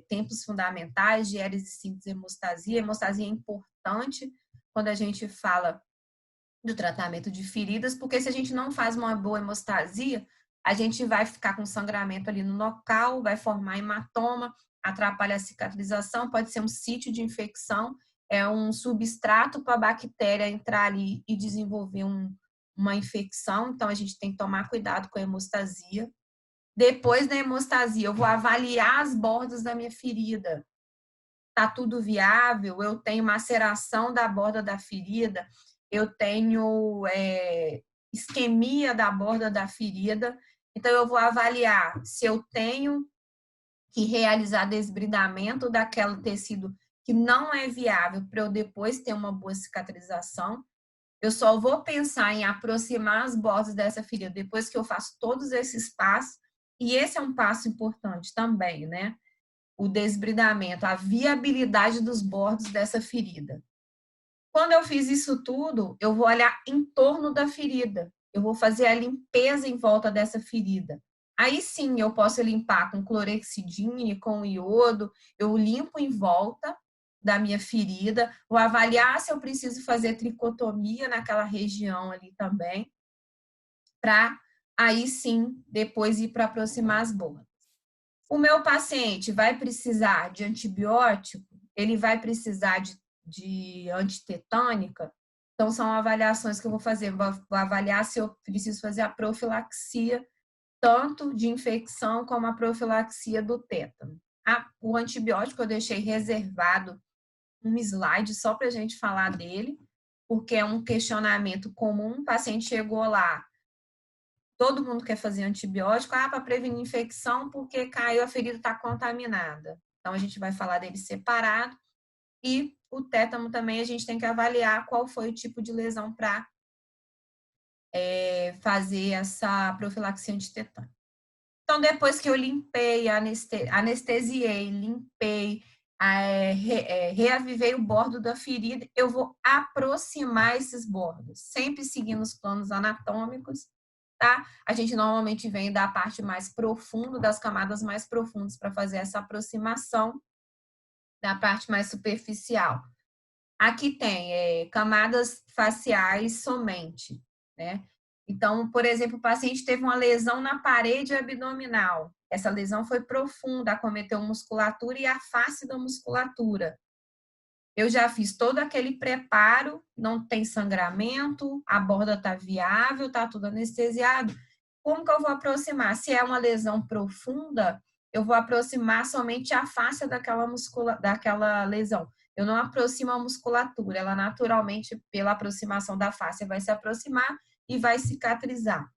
A: tempos fundamentais de hélice e síntese hemostasia. Hemostasia é importante quando a gente fala do tratamento de feridas, porque se a gente não faz uma boa hemostasia, a gente vai ficar com sangramento ali no local, vai formar hematoma, atrapalha a cicatrização, pode ser um sítio de infecção, é um substrato para a bactéria entrar ali e desenvolver uma infecção, então a gente tem que tomar cuidado com a hemostasia. Depois da hemostasia, eu vou avaliar as bordas da minha ferida. Tá tudo viável? Eu tenho maceração da borda da ferida, eu tenho isquemia da borda da ferida. Então, eu vou avaliar se eu tenho que realizar desbridamento daquele tecido que não é viável para eu depois ter uma boa cicatrização. Eu só vou pensar em aproximar as bordas dessa ferida depois que eu faço todos esses passos. E esse é um passo importante também, né? O desbridamento, a viabilidade dos bordos dessa ferida. Quando eu fiz isso tudo, eu vou olhar em torno da ferida. Eu vou fazer a limpeza em volta dessa ferida. Aí sim, eu posso limpar com clorexidine, com iodo, eu limpo em volta da minha ferida, vou avaliar se eu preciso fazer tricotomia naquela região ali também, para aí sim, depois ir para aproximar as bordas. O meu paciente vai precisar de antibiótico, ele vai precisar de antitetânica, então são avaliações que eu vou fazer, vou avaliar se eu preciso fazer a profilaxia, tanto de infecção como a profilaxia do tétano. O antibiótico eu deixei reservado um slide só para a gente falar dele, porque é um questionamento comum, o paciente chegou lá, todo mundo quer fazer antibiótico, para prevenir infecção, porque caiu, a ferida está contaminada. Então, a gente vai falar dele separado. E o tétano também a gente tem que avaliar qual foi o tipo de lesão para fazer essa profilaxia antitetânica. Então, depois que eu limpei, anestesiei, limpei, reavivei o bordo da ferida, eu vou aproximar esses bordos, sempre seguindo os planos anatômicos, tá? A gente normalmente vem da parte mais profunda, das camadas mais profundas, para fazer essa aproximação da parte mais superficial. Aqui tem camadas faciais somente, né? Então, por exemplo, o paciente teve uma lesão na parede abdominal. Essa lesão foi profunda, acometeu musculatura e a face da musculatura. Eu já fiz todo aquele preparo, não tem sangramento, a borda está viável, está tudo anestesiado. Como que eu vou aproximar? Se é uma lesão profunda, eu vou aproximar somente a face daquela lesão. Eu não aproximo a musculatura, ela naturalmente, pela aproximação da face, vai se aproximar e vai cicatrizar.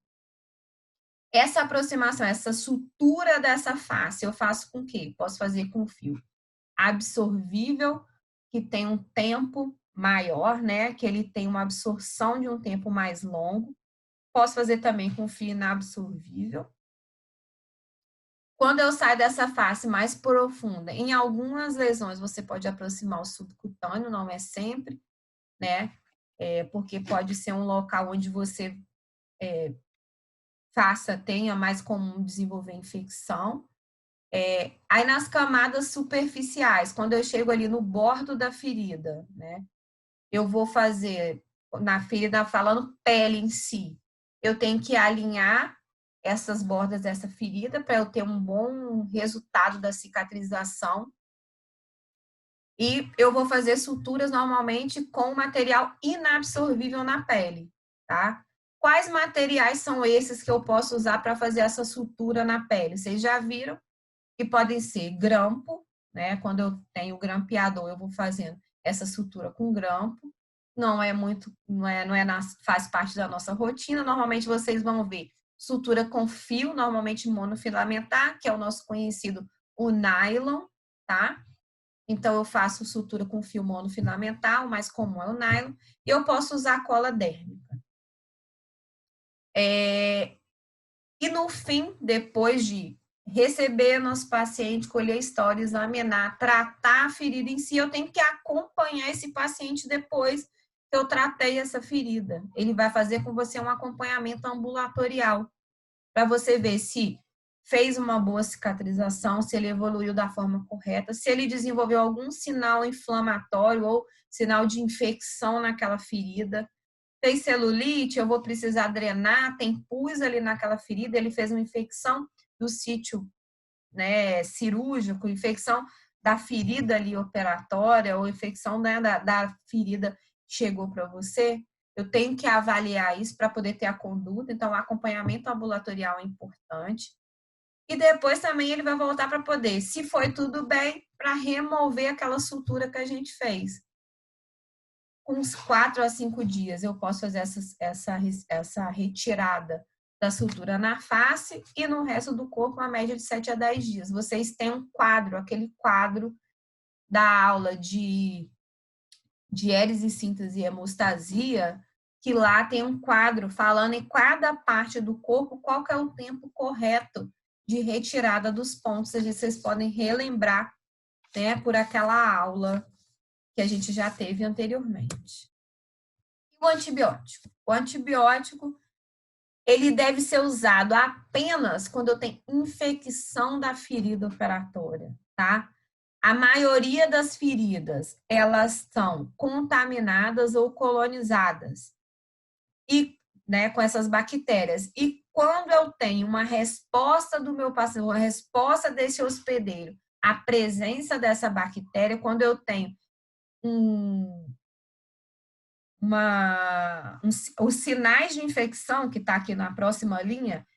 A: Essa aproximação, essa sutura dessa face, eu faço com o quê? Posso fazer com fio absorvível, que tem um tempo maior, né? Que ele tem uma absorção de um tempo mais longo. Posso fazer também com fio inabsorvível. Quando eu saio dessa face mais profunda, em algumas lesões você pode aproximar o subcutâneo, não é sempre, né? Porque pode ser um local onde você tenha mais comum desenvolver infecção. Aí nas camadas superficiais, quando eu chego ali no bordo da ferida, né? Eu vou fazer, na ferida falando pele em si, eu tenho que alinhar essas bordas dessa ferida para eu ter um bom resultado da cicatrização. E eu vou fazer suturas normalmente com material inabsorvível na pele, tá? Quais materiais são esses que eu posso usar para fazer essa sutura na pele? Vocês já viram que podem ser grampo, né? Quando eu tenho grampeador, eu vou fazendo essa sutura com grampo. Não faz parte da nossa rotina. Normalmente vocês vão ver sutura com fio, normalmente monofilamentar, que é o nosso conhecido o nylon, tá? Então eu faço sutura com fio monofilamentar, o mais comum é o nylon, e eu posso usar cola dérmica. E no fim, depois de receber nosso paciente, colher história, examinar, tratar a ferida em si, eu tenho que acompanhar esse paciente depois que eu tratei essa ferida. Ele vai fazer com você um acompanhamento ambulatorial, para você ver se fez uma boa cicatrização, se ele evoluiu da forma correta, se ele desenvolveu algum sinal inflamatório ou sinal de infecção naquela ferida. Fez celulite, eu vou precisar drenar, tem pus ali naquela ferida, ele fez uma infecção do sítio, né, cirúrgico, infecção da ferida ali operatória ou infecção, né, da ferida que chegou para você. Eu tenho que avaliar isso para poder ter a conduta, então o acompanhamento ambulatorial é importante. E depois também ele vai voltar para poder, se foi tudo bem, para remover aquela sutura que a gente fez. Com uns 4 a 5 dias eu posso fazer essa retirada da sutura na face e no resto do corpo uma média de 7 a 10 dias. Vocês têm um quadro, aquele quadro da aula de hérese, síntese e hemostasia, que lá tem um quadro falando em cada parte do corpo qual que é o tempo correto de retirada dos pontos. Vocês podem relembrar, né, por aquela aula que a gente já teve anteriormente. E o antibiótico? O antibiótico, ele deve ser usado apenas quando eu tenho infecção da ferida operatória, tá? A maioria das feridas, elas são contaminadas ou colonizadas e, né, com essas bactérias. E quando eu tenho uma resposta do meu paciente, uma resposta desse hospedeiro, a presença dessa bactéria, quando eu tenho os sinais de infecção, que está aqui na próxima linha,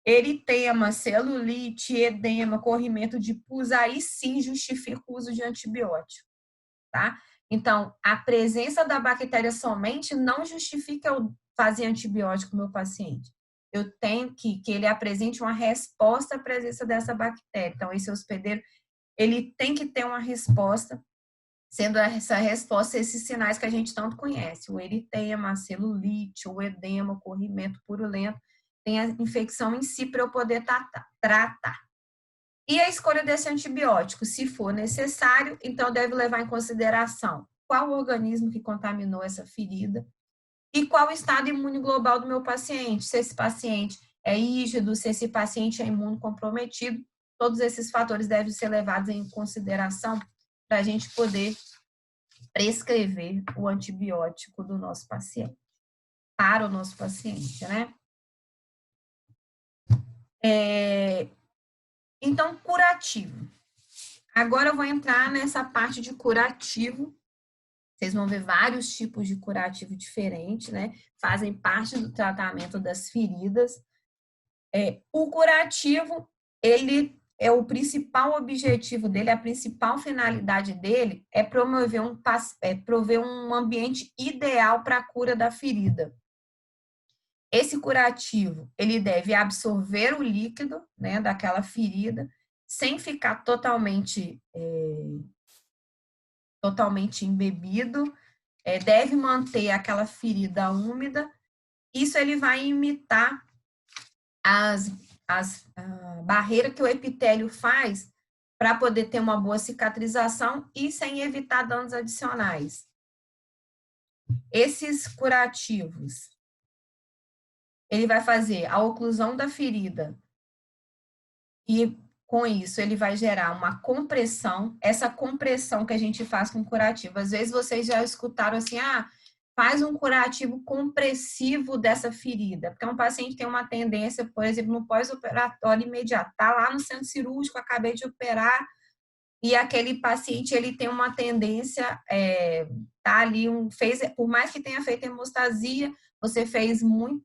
A: eritema, celulite, edema, corrimento de pus, aí sim justifica o uso de antibiótico, tá? Então, a presença da bactéria somente não justifica eu fazer antibiótico no meu paciente. Eu tenho que ele apresente uma resposta à presença dessa bactéria. Então, esse hospedeiro, ele tem que ter uma resposta sendo essa resposta a esses sinais que a gente tanto conhece, o eritema, a celulite, o edema, o corrimento purulento, tem a infecção em si para eu poder tratar. E a escolha desse antibiótico, se for necessário, então deve levar em consideração qual o organismo que contaminou essa ferida e qual o estado imune global do meu paciente, se esse paciente é rígido, se esse paciente é imunocomprometido, todos esses fatores devem ser levados em consideração para a gente poder prescrever o antibiótico do nosso paciente, para o nosso paciente, né? Então, curativo. Agora eu vou entrar nessa parte de curativo. Vocês vão ver vários tipos de curativo diferentes, né? Fazem parte do tratamento das feridas. O curativo, ele é o principal objetivo dele, a principal finalidade dele é prover um ambiente ideal para a cura da ferida. Esse curativo, ele deve absorver o líquido, né, daquela ferida, sem ficar totalmente embebido, deve manter aquela ferida úmida. Isso ele vai imitar a barreira que o epitélio faz para poder ter uma boa cicatrização e sem evitar danos adicionais. Esses curativos, ele vai fazer a oclusão da ferida e, com isso, ele vai gerar uma compressão. Essa compressão que a gente faz com curativo. Às vezes vocês já escutaram assim, faz um curativo compressivo dessa ferida. Porque um paciente tem uma tendência, por exemplo, no pós-operatório imediato. Tá lá no centro cirúrgico, acabei de operar, e aquele paciente, ele tem uma tendência, tá ali, por mais que tenha feito hemostasia, você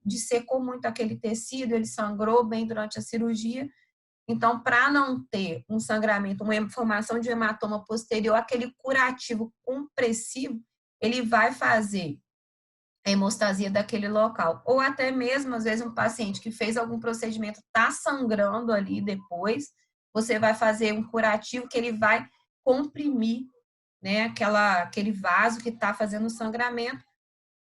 A: dissecou muito aquele tecido, ele sangrou bem durante a cirurgia. Então, para não ter um sangramento, uma formação de hematoma posterior, aquele curativo compressivo, ele vai fazer a hemostasia daquele local. Ou até mesmo, às vezes, um paciente que fez algum procedimento está sangrando ali depois, você vai fazer um curativo que ele vai comprimir, né, aquele vaso que está fazendo o sangramento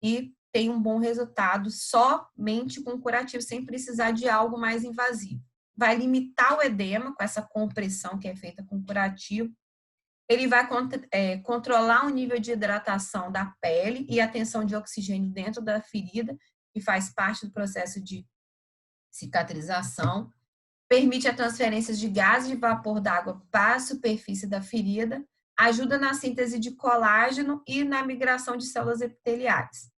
A: e tem um bom resultado somente com curativo, sem precisar de algo mais invasivo. Vai limitar o edema com essa compressão que é feita com curativo. Ele vai controlar o nível de hidratação da pele e a tensão de oxigênio dentro da ferida, que faz parte do processo de cicatrização. Permite a transferência de gases de vapor d'água para a superfície da ferida. Ajuda na síntese de colágeno e na migração de células epiteliais.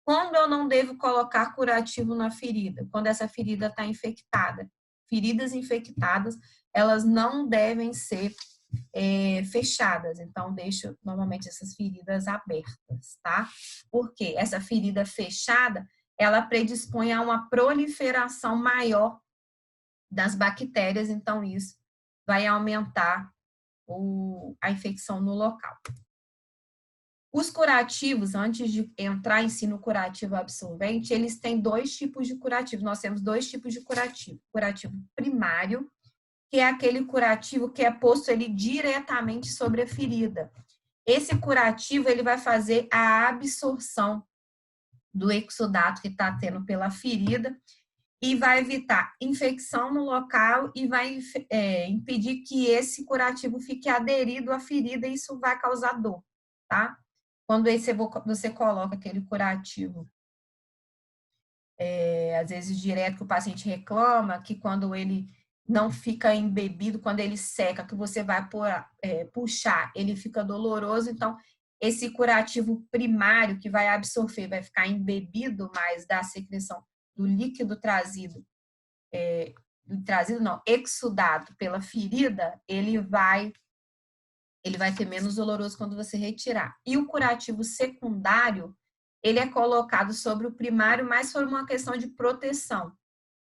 A: Quando eu não devo colocar curativo na ferida? Quando essa ferida está infectada. Feridas infectadas, elas não devem ser fechadas. Então, deixo normalmente essas feridas abertas, tá? Porque essa ferida fechada, ela predispõe a uma proliferação maior das bactérias, então isso vai aumentar a infecção no local. Os curativos, antes de entrar em si no curativo absorvente, eles têm dois tipos de curativo. Nós temos dois tipos de curativo. Curativo primário, que é aquele curativo que é posto ele diretamente sobre a ferida. Esse curativo, ele vai fazer a absorção do exudato que está tendo pela ferida e vai evitar infecção no local e vai impedir que esse curativo fique aderido à ferida e isso vai causar dor, tá? Quando você coloca aquele curativo, às vezes direto, que o paciente reclama, que quando ele não fica embebido, quando ele seca, que você vai puxar, ele fica doloroso. Então, esse curativo primário que vai absorver, vai ficar embebido mais da secreção do líquido exudado pela ferida, ele vai ter menos doloroso quando você retirar. E o curativo secundário, ele é colocado sobre o primário, mais por uma questão de proteção.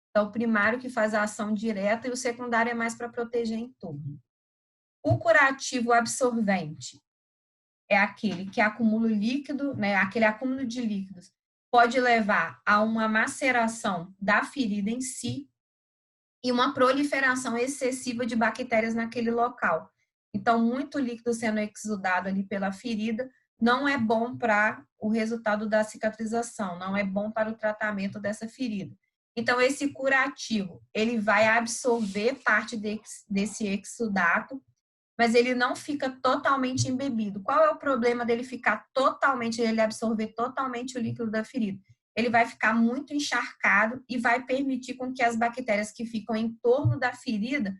A: Então, o primário que faz a ação direta e o secundário é mais para proteger em torno. O curativo absorvente é aquele que acumula líquido, né? Aquele acúmulo de líquidos pode levar a uma maceração da ferida em si e uma proliferação excessiva de bactérias naquele local. Então, muito líquido sendo exudado ali pela ferida não é bom para o resultado da cicatrização, não é bom para o tratamento dessa ferida. Então, esse curativo, ele vai absorver parte desse exudato, mas ele não fica totalmente embebido. Qual é o problema dele ficar totalmente, ele absorver totalmente o líquido da ferida? Ele vai ficar muito encharcado e vai permitir com que as bactérias que ficam em torno da ferida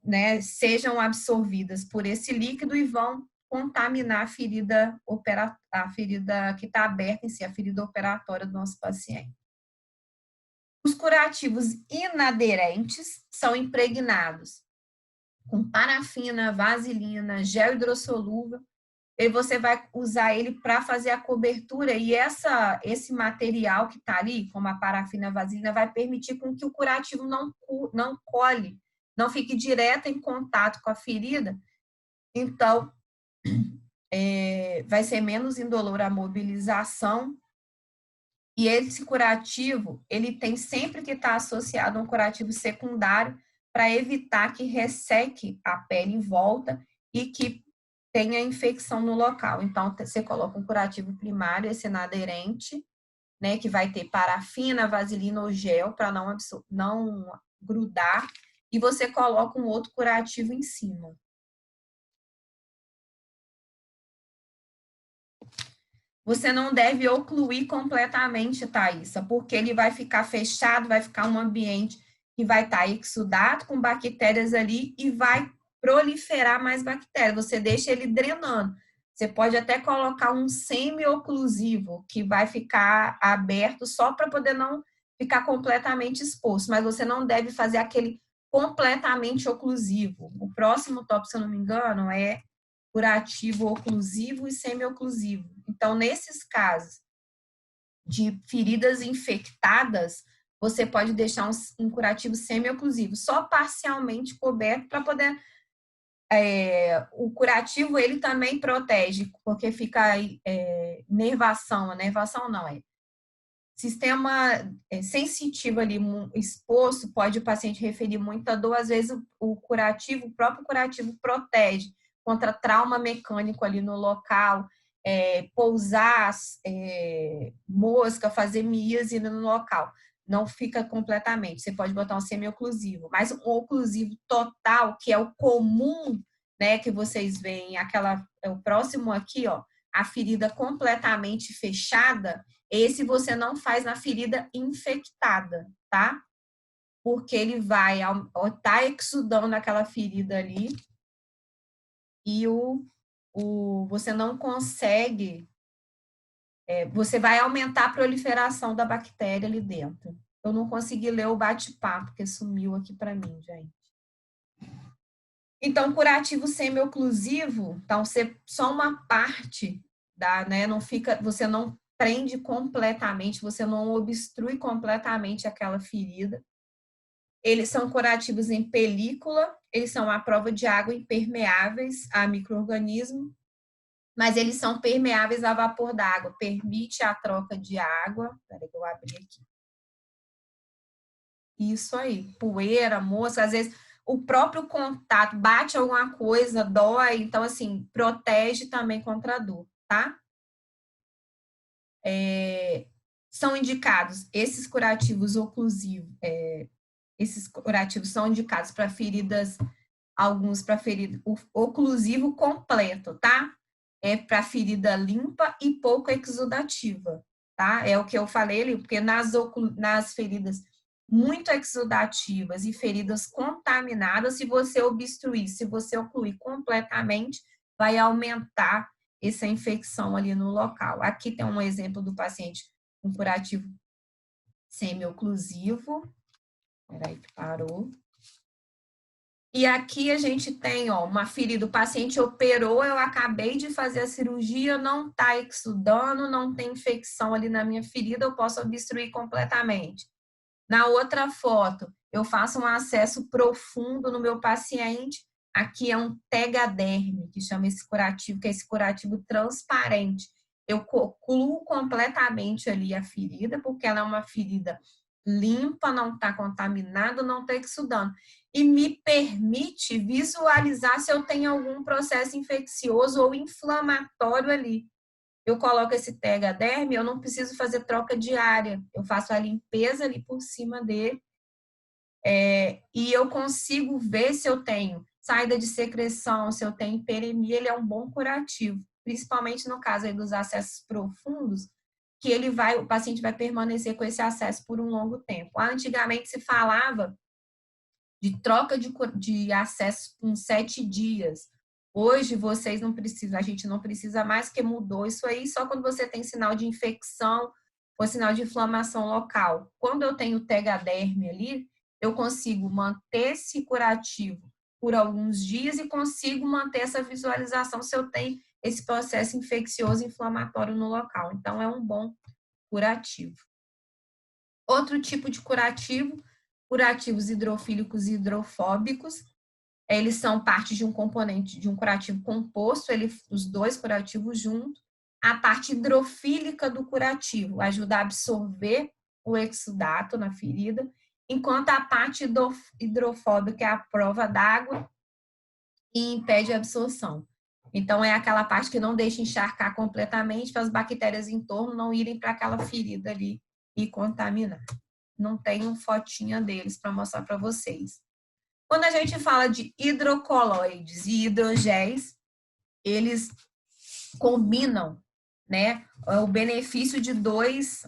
A: né, sejam absorvidas por esse líquido e vão contaminar a ferida que está aberta em si, a ferida operatória do nosso paciente. Os curativos inaderentes são impregnados com parafina, vaselina, gel hidrossolúvel, e você vai usar ele para fazer a cobertura, e esse material que está ali, como a parafina, a vaselina, vai permitir com que o curativo não cole, não fique direto em contato com a ferida, então vai ser menos indolor a mobilização. E esse curativo, ele tem sempre que estar associado a um curativo secundário para evitar que resseque a pele em volta e que tenha infecção no local. Então, você coloca um curativo primário, esse inaderente, né, que vai ter parafina, vaselina ou gel para não grudar, e você coloca um outro curativo em cima. Você não deve ocluir completamente, Thaisa, porque ele vai ficar fechado, vai ficar um ambiente que vai estar exudado com bactérias ali e vai proliferar mais bactérias. Você deixa ele drenando. Você pode até colocar um semi-oclusivo, que vai ficar aberto só para poder não ficar completamente exposto, mas você não deve fazer aquele completamente oclusivo. O próximo tópico, se eu não me engano, é curativo oclusivo e semi-oclusivo. Então, nesses casos de feridas infectadas, você pode deixar um curativo semi-oclusivo, só parcialmente coberto, para poder... o curativo, ele também protege, porque fica nervação. A nervação não, sistema sensitivo ali exposto, pode o paciente referir muita dor, às vezes o próprio curativo protege contra trauma mecânico ali no local, pousar mosca, fazer miíase no local. Não fica completamente, você pode botar um semi-oclusivo, mas um oclusivo total, que é o comum, né, que vocês veem, o próximo aqui, ó, a ferida completamente fechada, esse você não faz na ferida infectada, tá? Porque ele vai estar exudando aquela ferida ali e você não consegue, você vai aumentar a proliferação da bactéria ali dentro. Eu não consegui ler o bate-papo, porque sumiu aqui para mim, gente. Então, curativo semi-oclusivo, então, só uma parte né, não fica, você não prende completamente, você não obstrui completamente aquela ferida. Eles são curativos em película, eles são à prova de água, impermeáveis a micro-organismo, mas eles são permeáveis a vapor d'água, permite a troca de água. Peraí que eu abri aqui. Isso aí, poeira, mosca, às vezes o próprio contato, bate alguma coisa, dói, então assim, protege também contra a dor, tá? São indicados esses curativos oclusivos, esses curativos são indicados para feridas, alguns para ferida oclusivo completo, tá? Para ferida limpa e pouco exudativa, tá? É o que eu falei ali, porque nas feridas muito exudativas e feridas contaminadas, se você obstruir, se você ocluir completamente, vai aumentar essa infecção ali no local. Aqui tem um exemplo do paciente com curativo semi-oclusivo. Peraí que parou. E aqui a gente tem, ó, uma ferida, o paciente operou, eu acabei de fazer a cirurgia, não está exudando, não tem infecção ali na minha ferida, eu posso obstruir completamente. Na outra foto, eu faço um acesso profundo no meu paciente, aqui é um tegaderme, que chama esse curativo, que é esse curativo transparente. Eu concluo completamente ali a ferida, porque ela é uma ferida limpa, não está contaminada, não está exudando. E me permite visualizar se eu tenho algum processo infeccioso ou inflamatório ali. Eu coloco esse Tegaderm, eu não preciso fazer troca diária. Eu faço a limpeza ali por cima dele. E eu consigo ver se eu tenho saída de secreção, se eu tenho hiperemia. Ele é um bom curativo, principalmente no caso aí dos acessos profundos, que o paciente vai permanecer com esse acesso por um longo tempo. Antigamente se falava de troca de acesso com 7 dias. Hoje vocês não precisam, a gente não precisa mais, porque mudou isso aí só quando você tem sinal de infecção ou sinal de inflamação local. Quando eu tenho Tegaderm ali, eu consigo manter esse curativo por alguns dias e consigo manter essa visualização se eu tenho esse processo infeccioso inflamatório no local. Então, é um bom curativo. Outro tipo de curativo, curativos hidrofílicos e hidrofóbicos. Eles são parte de um componente de um curativo composto, os dois curativos juntos. A parte hidrofílica do curativo ajuda a absorver o exudato na ferida, enquanto a parte hidrofóbica é a prova d'água e impede a absorção. Então, é aquela parte que não deixa encharcar completamente para as bactérias em torno não irem para aquela ferida ali e contaminar. Não tenho fotinha deles para mostrar para vocês. Quando a gente fala de hidrocoloides e hidrogéis, eles combinam, né, o benefício de dois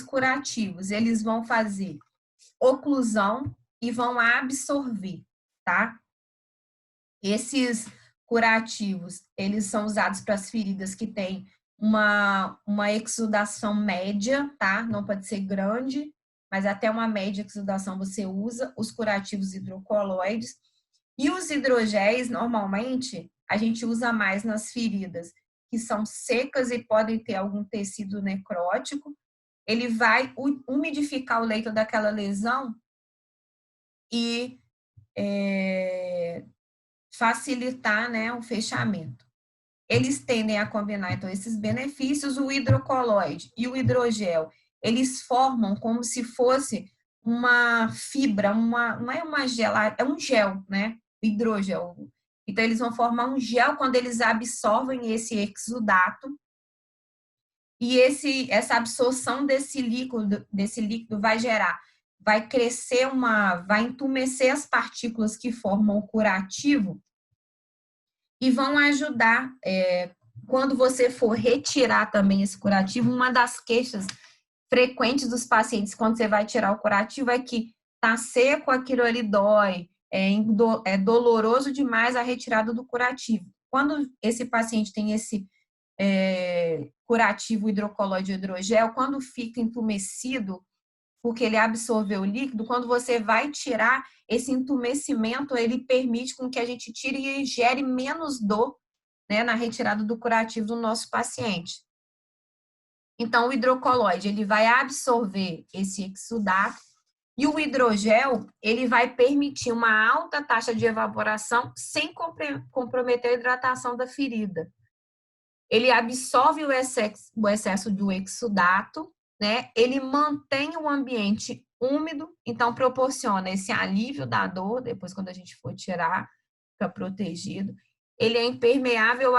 A: curativos. Eles vão fazer oclusão e vão absorver, tá? Esses curativos, eles são usados para as feridas que têm uma exudação média, tá? Não pode ser grande, mas até uma média exudação você usa os curativos hidrocoloides. E os hidrogéis, normalmente, a gente usa mais nas feridas que são secas e podem ter algum tecido necrótico. Ele vai umidificar o leito daquela lesão e facilitar, né, o fechamento. Eles tendem a combinar, então, esses benefícios. O hidrocoloide e o hidrogel, eles formam como se fosse uma fibra, não é uma gelada, é um gel, né? Hidrogel. Então, eles vão formar um gel quando eles absorvem esse exudato. E essa absorção desse líquido vai crescer vai entumecer as partículas que formam o curativo e vão ajudar, quando você for retirar também esse curativo, uma das queixas frequentes dos pacientes quando você vai tirar o curativo é que tá seco, aquilo ali dói, é doloroso demais a retirada do curativo. Quando esse paciente tem esse curativo hidrocoloide ou hidrogel, quando fica entumecido, porque ele absorveu o líquido, quando você vai tirar, esse entumecimento, ele permite com que a gente tire e gere menos dor, né, na retirada do curativo do nosso paciente. Então, o hidrocoloide, ele vai absorver esse exudato e o hidrogel, ele vai permitir uma alta taxa de evaporação sem comprometer a hidratação da ferida. Ele absorve o excesso do exudato, né? Ele mantém o ambiente úmido, então proporciona esse alívio da dor, depois quando a gente for tirar, fica protegido. Ele é impermeável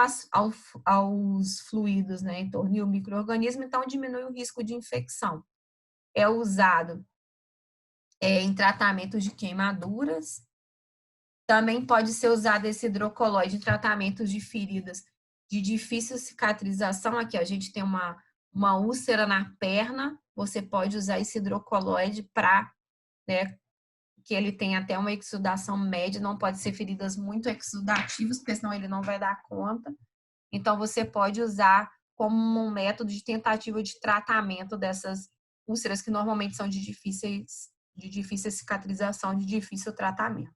A: aos fluidos, né, em torno do micro-organismo, então diminui o risco de infecção. É usado em tratamentos de queimaduras. Também pode ser usado esse hidrocoloide em tratamentos de feridas de difícil cicatrização. Aqui a gente tem uma úlcera na perna, você pode usar esse hidrocoloide para, né, que ele tem até uma exudação média, não pode ser feridas muito exudativas, porque senão ele não vai dar conta. Então, você pode usar como um método de tentativa de tratamento dessas úlceras que normalmente são de difícil cicatrização, de difícil tratamento.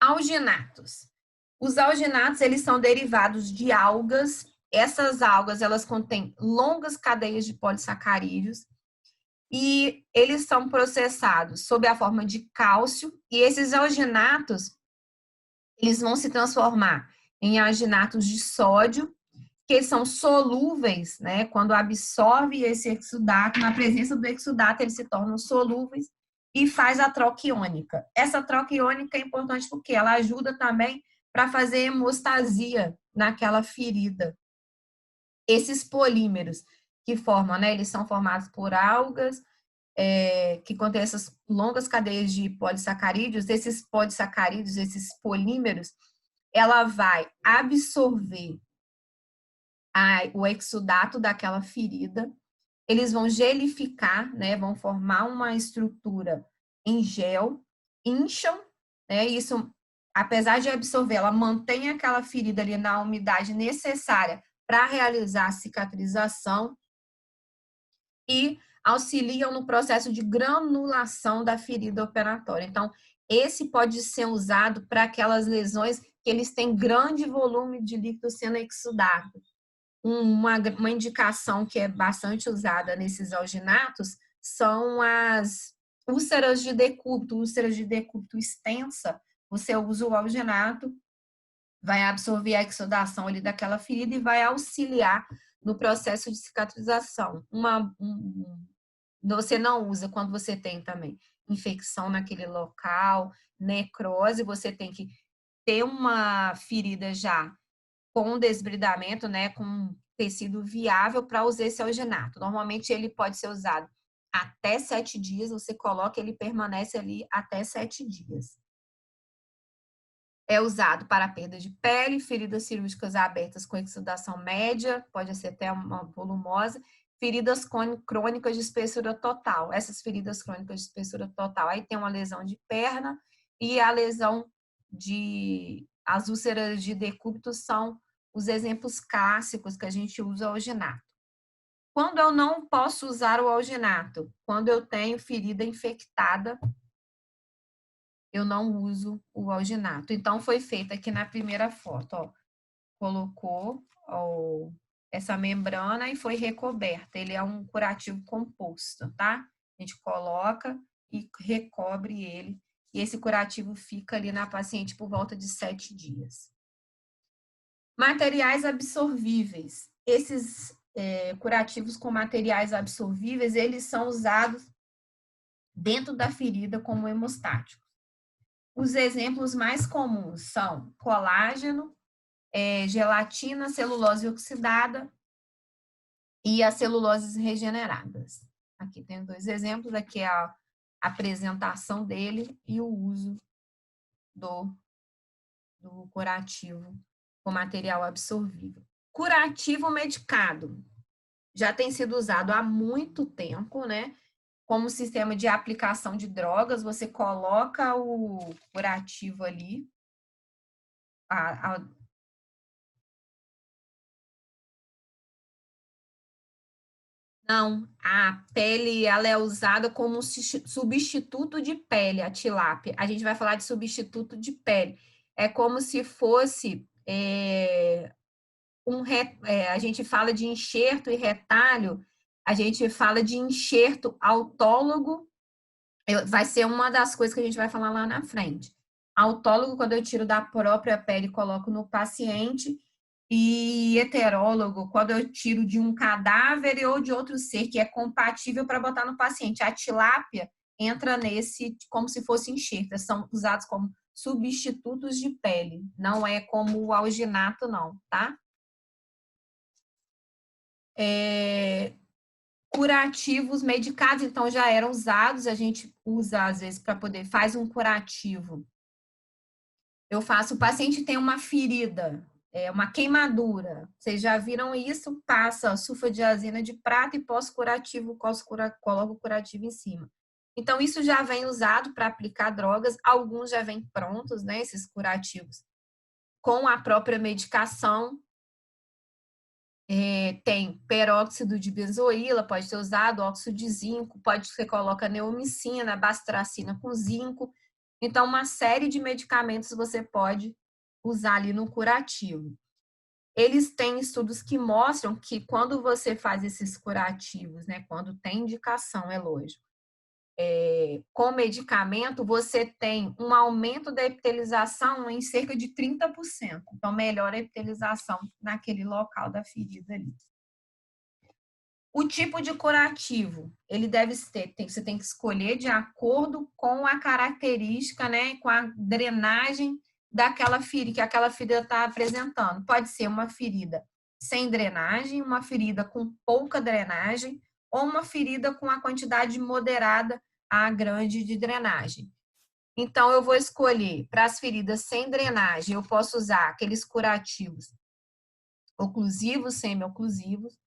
A: Alginatos. Os alginatos, eles são derivados de algas. Essas algas, elas contêm longas cadeias de polissacarídeos e eles são processados sob a forma de cálcio, e esses alginatos, eles vão se transformar em alginatos de sódio, que são solúveis, né? Quando absorve esse exudato, na presença do exudato, eles se tornam solúveis e faz a troca iônica. Essa troca iônica é importante porque ela ajuda também para fazer hemostasia naquela ferida. Esses polímeros que formam, né? Eles são formados por algas, que contém essas longas cadeias de polissacarídeos. Esses polissacarídeos, esses polímeros, ela vai absorver o exudato daquela ferida, eles vão gelificar, né, vão formar uma estrutura em gel, incham, né, isso, apesar de absorver, ela mantém aquela ferida ali na umidade necessária para realizar a cicatrização e auxiliam no processo de granulação da ferida operatória. Então, esse pode ser usado para aquelas lesões que eles têm grande volume de líquido sendo exudado. Uma indicação que é bastante usada nesses alginatos são as úlceras de decúbito extensa. Você usa o alginato, vai absorver a exudação ali daquela ferida e vai auxiliar no processo de cicatrização. Você não usa quando você tem também infecção naquele local, necrose, você tem que ter uma ferida já com desbridamento, né, com tecido viável para usar esse alginato. Normalmente ele pode ser usado até 7 dias, você coloca, ele permanece ali até 7 dias. É usado para perda de pele, feridas cirúrgicas abertas com exudação média, pode ser até uma volumose, feridas crônicas de espessura total. Essas feridas crônicas de espessura total, aí tem uma lesão de perna e a lesão as úlceras de decúbito são os exemplos clássicos que a gente usa o alginato. Quando eu não posso usar o alginato? Quando eu tenho ferida infectada, eu não uso o alginato. Então, foi feito aqui na primeira foto, ó. Colocou essa membrana e foi recoberta. Ele é um curativo composto, tá? A gente coloca e recobre ele. E esse curativo fica ali na paciente por volta de 7 dias. Materiais absorvíveis. Esses curativos com materiais absorvíveis, eles são usados dentro da ferida como hemostáticos. Os exemplos mais comuns são colágeno, gelatina, celulose oxidada e as celuloses regeneradas. Aqui tem 2 exemplos, aqui é a apresentação dele e o uso do curativo com material absorvível. Curativo medicado. Já tem sido usado há muito tempo, né? Como sistema de aplicação de drogas, você coloca o curativo ali. Não, a pele ela é usada como substituto de pele, a tilápia. A gente vai falar de substituto de pele. É como se fosse a gente fala de enxerto e retalho, a gente fala de enxerto autólogo, vai ser uma das coisas que a gente vai falar lá na frente. Autólogo, quando eu tiro da própria pele e coloco no paciente, e heterólogo, quando eu tiro de um cadáver ou de outro ser que é compatível para botar no paciente. A tilápia entra nesse como se fosse enxerto, são usados como substitutos de pele, não é como o alginato não, tá? Curativos medicados, então, já eram usados, a gente usa, às vezes, para poder, faz um curativo. O paciente tem uma ferida, uma queimadura, vocês já viram isso? Passa sulfadiazina de prata e pós-curativo, coloca o curativo em cima. Então, isso já vem usado para aplicar drogas, alguns já vêm prontos, né, esses curativos, com a própria medicação. Tem peróxido de benzoíla, pode ser usado, óxido de zinco, você coloca neomicina, bastracina com zinco. Então, uma série de medicamentos você pode usar ali no curativo. Eles têm estudos que mostram que quando você faz esses curativos, né, quando tem indicação, é lógico, com medicamento, você tem um aumento da epitelização em cerca de 30%. Então, melhora a epitelização naquele local da ferida ali. O tipo de curativo, ele deve ter, você tem que escolher de acordo com a característica, né, com a drenagem daquela ferida, que aquela ferida está apresentando. Pode ser uma ferida sem drenagem, uma ferida com pouca drenagem, ou uma ferida com a quantidade moderada a grande de drenagem. Então, eu vou escolher, para as feridas sem drenagem, eu posso usar aqueles curativos oclusivos, semi-oclusivos.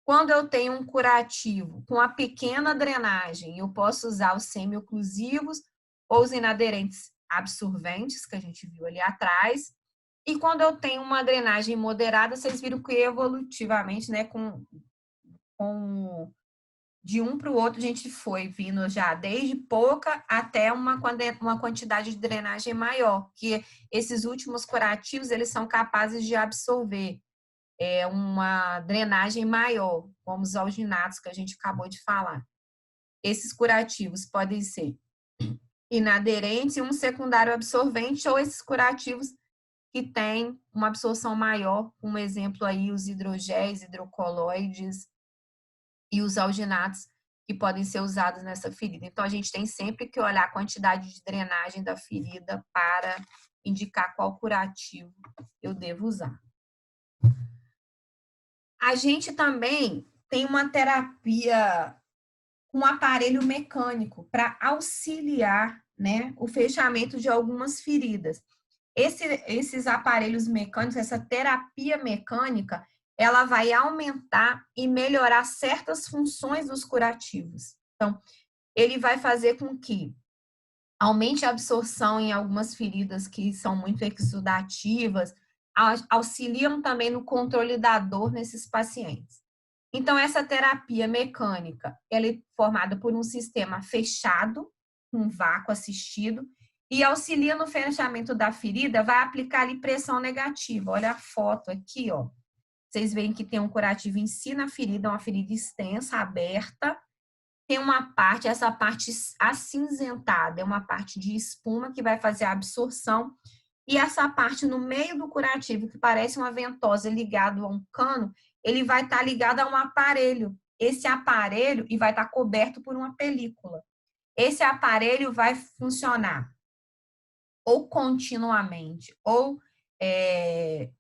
A: Quando eu tenho um curativo com a pequena drenagem, eu posso usar os semi-oclusivos ou os inaderentes absorventes, que a gente viu ali atrás. E quando eu tenho uma drenagem moderada, vocês viram que evolutivamente, né, de um para o outro, a gente foi vindo já desde pouca até uma quantidade de drenagem maior, que esses últimos curativos, eles são capazes de absorver uma drenagem maior, como os alginatos que a gente acabou de falar. Esses curativos podem ser inaderentes e um secundário absorvente, ou esses curativos que têm uma absorção maior, um exemplo aí, os hidrogéis, hidrocoloides e os alginatos, que podem ser usados nessa ferida. Então, a gente tem sempre que olhar a quantidade de drenagem da ferida para indicar qual curativo eu devo usar. A gente também tem uma terapia com aparelho mecânico para auxiliar, né, o fechamento de algumas feridas. Esses aparelhos mecânicos, essa terapia mecânica, ela vai aumentar e melhorar certas funções dos curativos. Então, ele vai fazer com que aumente a absorção em algumas feridas que são muito exudativas, auxiliam também no controle da dor nesses pacientes. Então, essa terapia mecânica, ela é formada por um sistema fechado, com vácuo assistido, e auxilia no fechamento da ferida, vai aplicar ali pressão negativa. Olha a foto aqui, ó. Vocês veem que tem um curativo em si na ferida, uma ferida extensa, aberta. Tem uma parte, essa parte acinzentada, é uma parte de espuma que vai fazer a absorção. E essa parte no meio do curativo, que parece uma ventosa ligado a um cano, ele vai estar ligado a um aparelho. Esse aparelho e vai estar coberto por uma película. Esse aparelho vai funcionar ou continuamente ou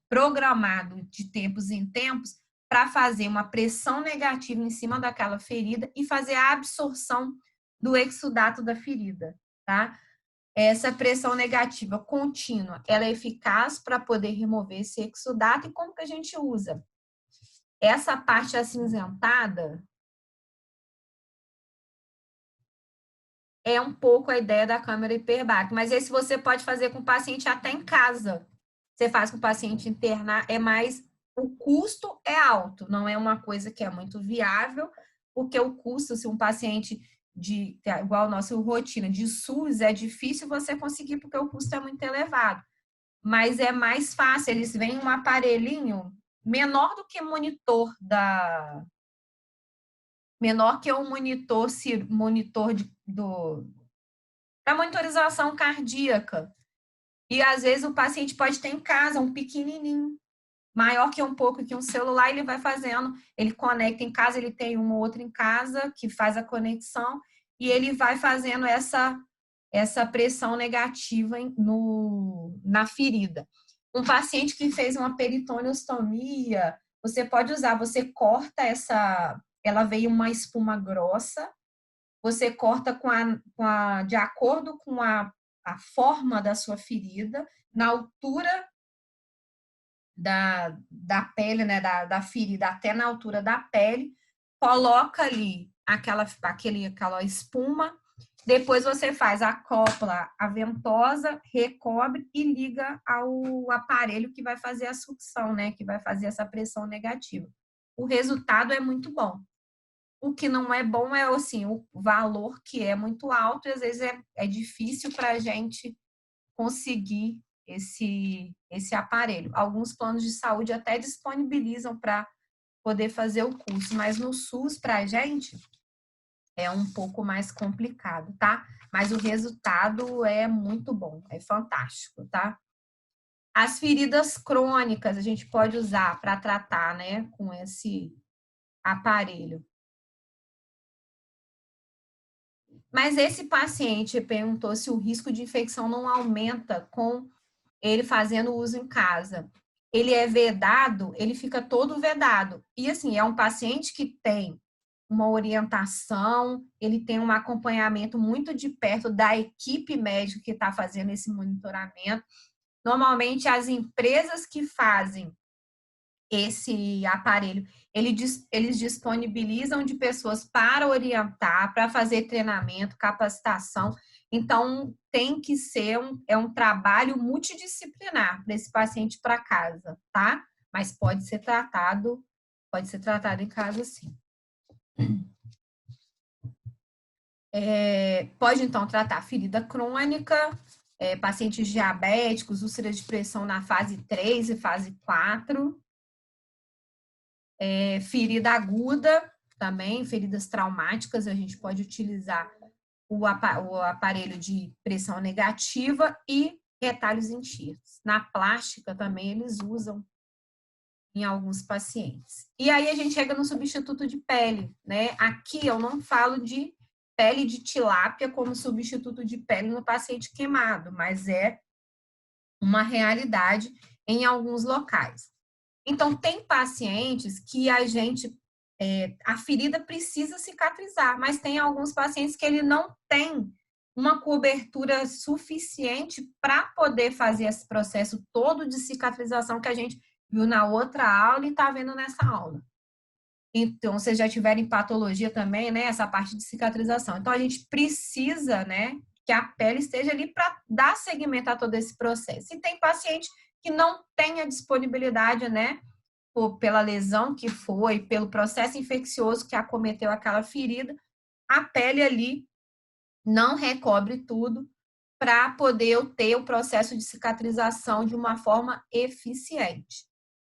A: programado de tempos em tempos para fazer uma pressão negativa em cima daquela ferida e fazer a absorção do exudato da ferida, tá? Essa pressão negativa contínua, ela é eficaz para poder remover esse exudato. E como que a gente usa? Essa parte acinzentada é um pouco a ideia da câmera hiperbárica, mas esse você pode fazer com o paciente até em casa. Você faz com o paciente internar, o custo é alto, não é uma coisa que é muito viável, porque o custo, se um paciente igual o nosso rotina de SUS, é difícil você conseguir, porque o custo é muito elevado. Mas é mais fácil, eles veem um aparelhinho menor do que monitor menor que um monitor da monitorização cardíaca. E às vezes o paciente pode ter em casa um pequenininho, maior que um pouco que um celular, ele vai fazendo, ele conecta em casa, ele tem um ou outro em casa que faz a conexão e ele vai fazendo essa pressão negativa na ferida. Um paciente que fez uma peritoneostomia, você pode usar, você corta ela veio uma espuma grossa, você corta de acordo com a forma da sua ferida, na altura da pele, né, da ferida até na altura da pele, coloca ali aquela espuma, depois você acopla a ventosa, recobre e liga ao aparelho que vai fazer a sucção, né, que vai fazer essa pressão negativa. O resultado é muito bom. O que não é bom é assim, o valor que é muito alto e às vezes é difícil para a gente conseguir esse aparelho. Alguns planos de saúde até disponibilizam para poder fazer o curso, mas no SUS, para a gente, é um pouco mais complicado, tá? Mas o resultado é muito bom, é fantástico, tá? As feridas crônicas a gente pode usar para tratar, né, com esse aparelho. Mas esse paciente perguntou se o risco de infecção não aumenta com ele fazendo uso em casa. Ele é vedado, ele fica todo vedado. E assim, é um paciente que tem uma orientação, ele tem um acompanhamento muito de perto da equipe médica que está fazendo esse monitoramento. Normalmente, as empresas que fazem esse aparelho, eles disponibilizam de pessoas para orientar, para fazer treinamento, capacitação. Então, tem que ser um trabalho multidisciplinar para esse paciente para casa, tá? Mas pode ser tratado em casa, sim. Pode, então, tratar ferida crônica, pacientes diabéticos, úlceras de pressão na fase 3 e fase 4, ferida aguda também, feridas traumáticas, a gente pode utilizar o aparelho de pressão negativa e retalhos enxertos. Na plástica também eles usam em alguns pacientes. E aí a gente chega no substituto de pele, né? Aqui eu não falo de pele de tilápia como substituto de pele no paciente queimado, mas é uma realidade em alguns locais. Então, tem pacientes que a ferida precisa cicatrizar, mas tem alguns pacientes que ele não tem uma cobertura suficiente para poder fazer esse processo todo de cicatrização que a gente viu na outra aula e está vendo nessa aula. Então, vocês já tiveram patologia também, né? Essa parte de cicatrização. Então, a gente precisa, né, que a pele esteja ali para dar seguimento a todo esse processo. E tem paciente que não tem a disponibilidade, né, pela lesão que foi, pelo processo infeccioso que acometeu aquela ferida, a pele ali não recobre tudo para poder eu ter o processo de cicatrização de uma forma eficiente.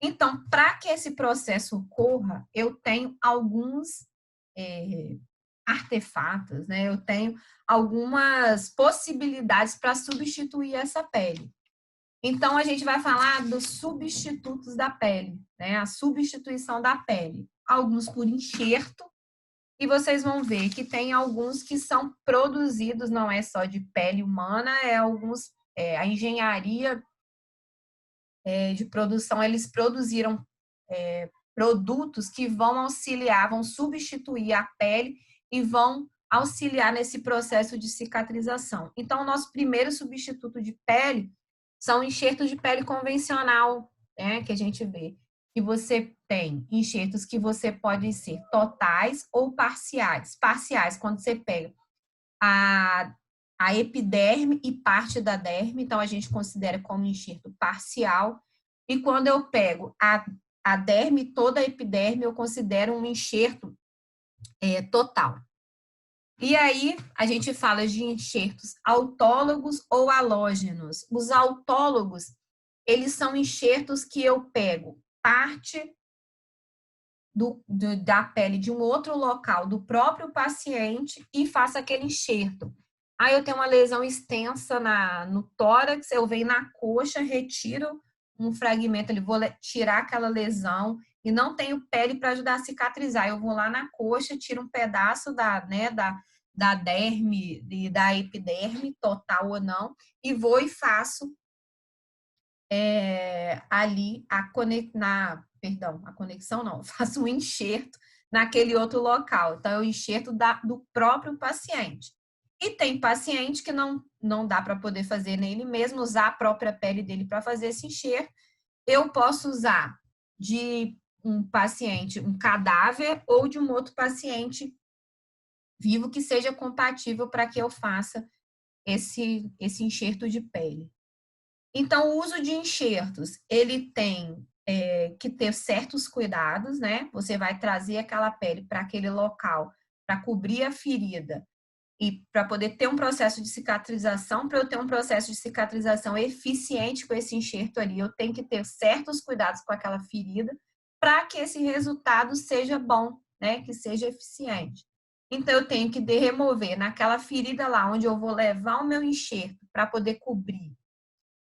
A: Então, para que esse processo ocorra, eu tenho alguns artefatos, né? Eu tenho algumas possibilidades para substituir essa pele. Então, a gente vai falar dos substitutos da pele, né? A substituição da pele. Alguns por enxerto, e vocês vão ver que tem alguns que são produzidos, não é só de pele humana, a engenharia de produção, eles produziram produtos que vão auxiliar, vão substituir a pele e vão auxiliar nesse processo de cicatrização. Então, o nosso primeiro substituto de pele são enxertos de pele convencional, né, que a gente vê. Que você tem enxertos que você pode ser totais ou parciais. Parciais, quando você pega a epiderme e parte da derme, então a gente considera como enxerto parcial. E quando eu pego a derme, toda a epiderme, eu considero um enxerto total. E aí, a gente fala de enxertos autólogos ou halógenos. Os autólogos, eles são enxertos que eu pego parte da pele de um outro local do próprio paciente e faço aquele enxerto. Aí eu tenho uma lesão extensa no tórax, eu venho na coxa, retiro um fragmento, vou tirar aquela lesão e não tenho pele para ajudar a cicatrizar. Eu vou lá na coxa, tiro um pedaço da derme e da epiderme, total ou não, e vou e faço ali a conexão não, faço um enxerto naquele outro local. Então, é o enxerto do próprio paciente. E tem paciente que não dá para poder fazer nele mesmo, usar a própria pele dele para fazer esse enxerto. Eu posso usar de um paciente, um cadáver, ou de um outro paciente vivo que seja compatível para que eu faça esse enxerto de pele. Então, o uso de enxertos, ele tem que ter certos cuidados, né? Você vai trazer aquela pele para aquele local, para cobrir a ferida e para poder ter um processo de cicatrização. Para eu ter um processo de cicatrização eficiente com esse enxerto ali, eu tenho que ter certos cuidados com aquela ferida para que esse resultado seja bom, né? Que seja eficiente. Então, eu tenho que remover naquela ferida lá onde eu vou levar o meu enxerto para poder cobrir.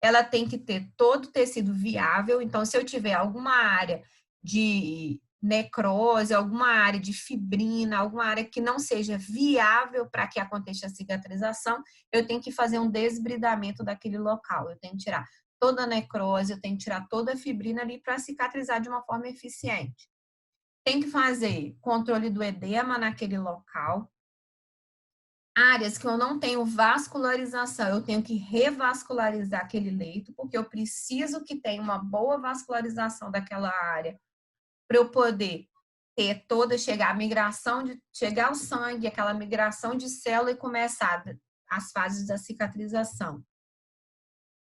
A: Ela tem que ter todo o tecido viável. Então, se eu tiver alguma área de necrose, alguma área de fibrina, alguma área que não seja viável para que aconteça a cicatrização, eu tenho que fazer um desbridamento daquele local. Eu tenho que tirar toda a necrose, eu tenho que tirar toda a fibrina ali para cicatrizar de uma forma eficiente. Tem que fazer controle do edema naquele local. Áreas que eu não tenho vascularização, eu tenho que revascularizar aquele leito, porque eu preciso que tenha uma boa vascularização daquela área para eu poder ter toda, chegar a migração, chegar o sangue, aquela migração de célula e começar as fases da cicatrização.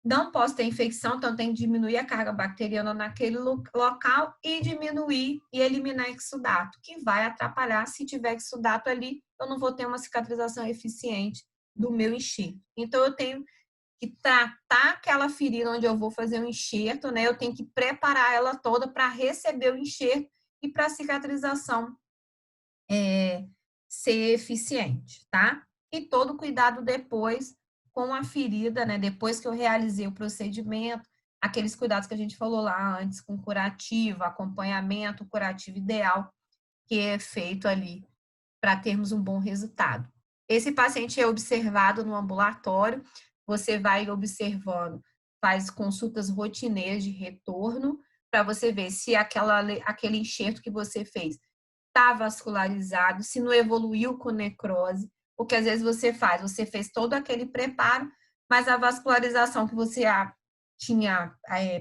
A: Não posso ter infecção, então tem que diminuir a carga bacteriana naquele local e diminuir e eliminar exudato, que vai atrapalhar. Se tiver exudato ali, eu não vou ter uma cicatrização eficiente do meu enxerto. Então, eu tenho que tratar aquela ferida onde eu vou fazer o enxerto, né? Eu tenho que preparar ela toda para receber o enxerto e para a cicatrização ser eficiente, tá? E todo cuidado depois com a ferida, né? Depois que eu realizei o procedimento, aqueles cuidados que a gente falou lá antes, com curativo, acompanhamento, curativo ideal, que é feito ali para termos um bom resultado. Esse paciente é observado no ambulatório, você vai observando, faz consultas rotineiras de retorno, para você ver se aquele enxerto que você fez está vascularizado, se não evoluiu com necrose, porque às vezes você fez todo aquele preparo, mas a vascularização que você tinha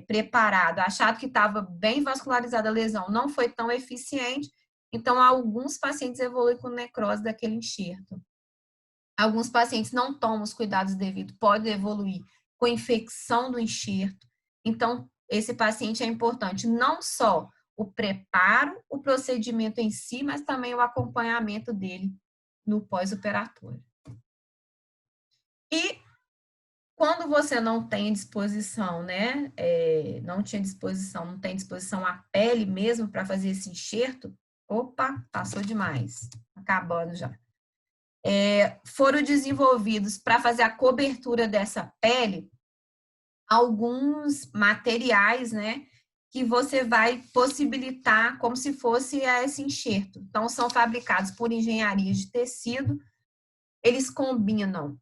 A: preparado, achado que estava bem vascularizada a lesão, não foi tão eficiente, então alguns pacientes evoluem com necrose daquele enxerto. Alguns pacientes não tomam os cuidados devidos, pode evoluir com infecção do enxerto. Então, esse paciente é importante não só o preparo, o procedimento em si, mas também o acompanhamento dele no pós-operatório. E quando você não tem disposição, né? Não tem disposição a pele mesmo para fazer esse enxerto, opa, passou demais, acabando já. Foram desenvolvidos para fazer a cobertura dessa pele alguns materiais, né? Que você vai possibilitar como se fosse esse enxerto. Então, são fabricados por engenharia de tecido. Eles combinam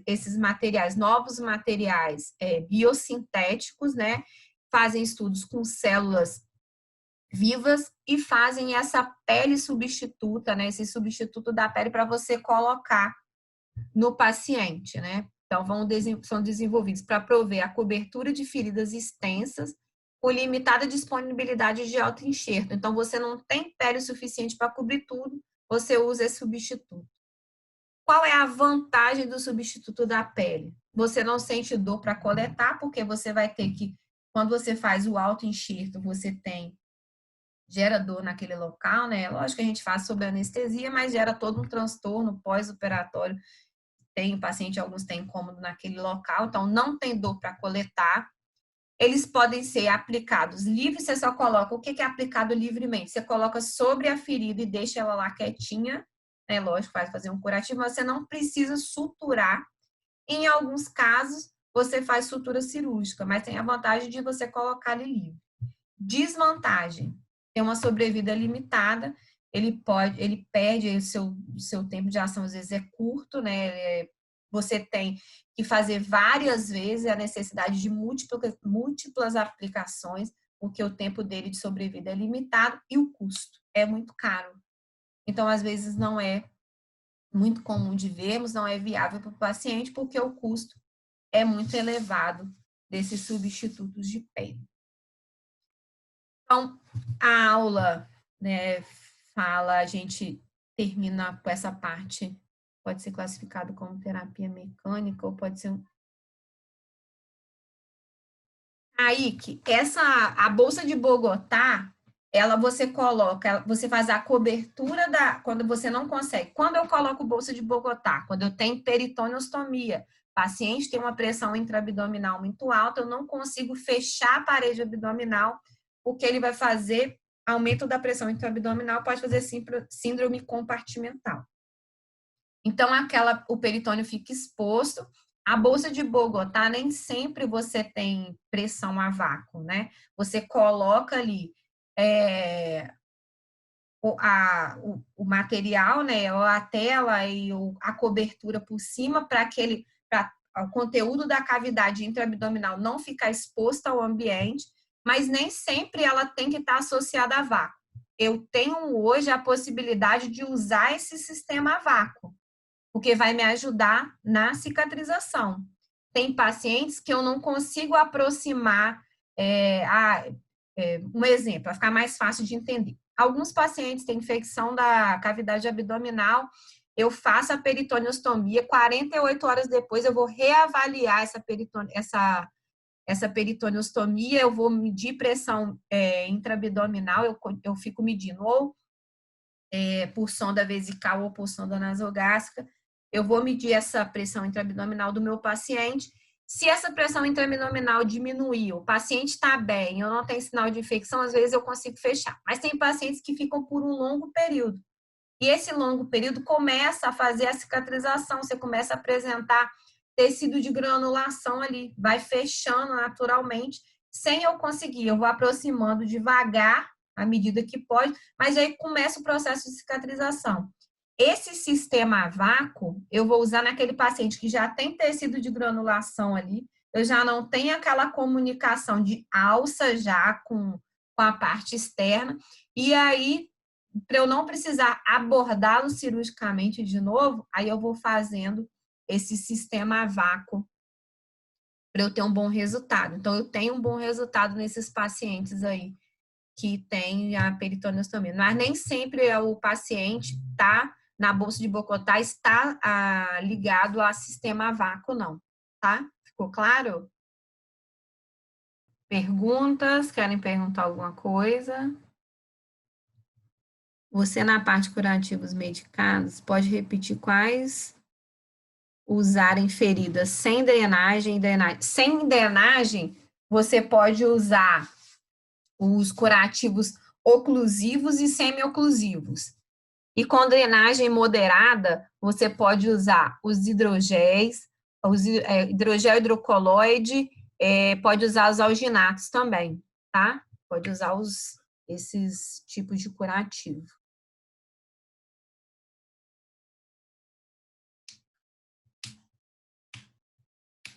A: esses materiais, novos materiais biosintéticos, né? Fazem estudos com células vivas e fazem essa pele substituta, né? Esse substituto da pele para você colocar no paciente, né? Então, são desenvolvidos para prover a cobertura de feridas extensas com limitada disponibilidade de autoenxerto. Então, você não tem pele suficiente para cobrir tudo, você usa esse substituto. Qual é a vantagem do substituto da pele? Você não sente dor para coletar, porque você vai ter que, quando você faz o autoenxerto, gera dor naquele local, né? Lógico que a gente faz sob anestesia, mas gera todo um transtorno pós-operatório. Alguns têm incômodo naquele local, então não tem dor para coletar. Eles podem ser aplicados livres, você só coloca, o que é aplicado livremente? Você coloca sobre a ferida e deixa ela lá quietinha, né? Lógico, vai fazer um curativo, mas você não precisa suturar. Em alguns casos, você faz sutura cirúrgica, mas tem a vantagem de você colocar ele livre. Desvantagem, tem uma sobrevida limitada, ele perde o seu tempo de ação, às vezes é curto, né? Você tem que fazer várias vezes a necessidade de múltiplas aplicações, porque o tempo dele de sobrevida é limitado e o custo é muito caro. Então, às vezes, não é muito comum de vermos, não é viável para o paciente, porque o custo é muito elevado desses substitutos de pele. Então, a aula, né, a gente termina com essa parte, pode ser classificado como terapia mecânica ou pode ser Aí, a bolsa de Bogotá, você faz a cobertura quando você não consegue. Quando eu coloco bolsa de Bogotá, quando eu tenho peritoneostomia, paciente tem uma pressão intraabdominal muito alta, eu não consigo fechar a parede abdominal, porque ele vai fazer aumento da pressão intraabdominal pode fazer síndrome compartimental. Então, o peritônio fica exposto. A bolsa de Bogotá, nem sempre você tem pressão a vácuo, né? Você coloca ali o material, né? A tela e a cobertura por cima para o conteúdo da cavidade intraabdominal não ficar exposto ao ambiente, mas nem sempre ela tem que estar associada a vácuo. Eu tenho hoje a possibilidade de usar esse sistema a vácuo, porque vai me ajudar na cicatrização. Tem pacientes que eu não consigo aproximar, um exemplo, para ficar mais fácil de entender. Alguns pacientes têm infecção da cavidade abdominal, eu faço a peritoniostomia, 48 horas depois eu vou reavaliar essa peritoniostomia, eu vou medir pressão intraabdominal, eu fico medindo ou por sonda vesical ou por sonda nasogástrica, eu vou medir essa pressão intraabdominal do meu paciente. Se essa pressão intraabdominal diminuiu, o paciente está bem, eu não tenho sinal de infecção, às vezes eu consigo fechar. Mas tem pacientes que ficam por um longo período. E esse longo período começa a fazer a cicatrização, você começa a apresentar tecido de granulação ali, vai fechando naturalmente, sem eu conseguir. Eu vou aproximando devagar, à medida que pode, mas aí começa o processo de cicatrização. Esse sistema a vácuo, eu vou usar naquele paciente que já tem tecido de granulação ali, eu já não tenho aquela comunicação de alça já com a parte externa, e aí, para eu não precisar abordá-lo cirurgicamente de novo, aí eu vou fazendo esse sistema a vácuo para eu ter um bom resultado. Então, eu tenho um bom resultado nesses pacientes aí que tem a peritoniostomia. Mas nem sempre o paciente está na bolsa de Bogotá, está ligado a sistema a vácuo, não. Tá? Ficou claro? Perguntas? Querem perguntar alguma coisa? Você, na parte curativos medicados, pode repetir quais usarem feridas sem drenagem e drenagem. Sem drenagem, você pode usar os curativos oclusivos e semi-oclusivos. E com drenagem moderada, você pode usar os hidrogéis, hidrogel hidrocoloide, pode usar os alginatos também, tá? Pode usar esses tipos de curativo.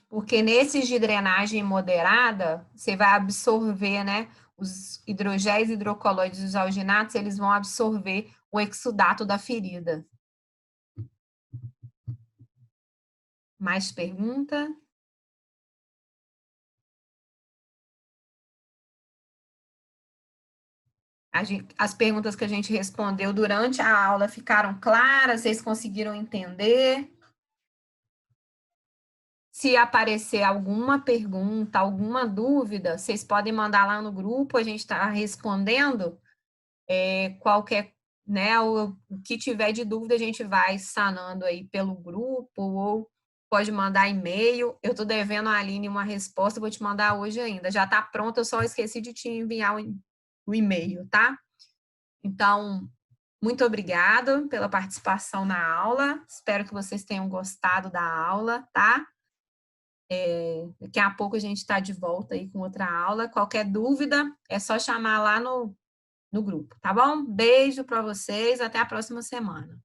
A: Porque nesses de drenagem moderada, você vai absorver, né? Os hidrogéis hidrocoloides e os alginatos, eles vão absorver o exudato da ferida. Mais pergunta? As perguntas que a gente respondeu durante a aula ficaram claras? Vocês conseguiram entender? Se aparecer alguma pergunta, alguma dúvida, vocês podem mandar lá no grupo, a gente está respondendo. Qualquer, né, o que tiver de dúvida, a gente vai sanando aí pelo grupo, ou pode mandar e-mail. Eu estou devendo a Aline uma resposta, vou te mandar hoje ainda. Já está pronto, eu só esqueci de te enviar o e-mail, tá? Então, muito obrigada pela participação na aula. Espero que vocês tenham gostado da aula, tá? Daqui a pouco a gente está de volta aí com outra aula. Qualquer dúvida, é só chamar lá no grupo, tá bom? Beijo para vocês, até a próxima semana.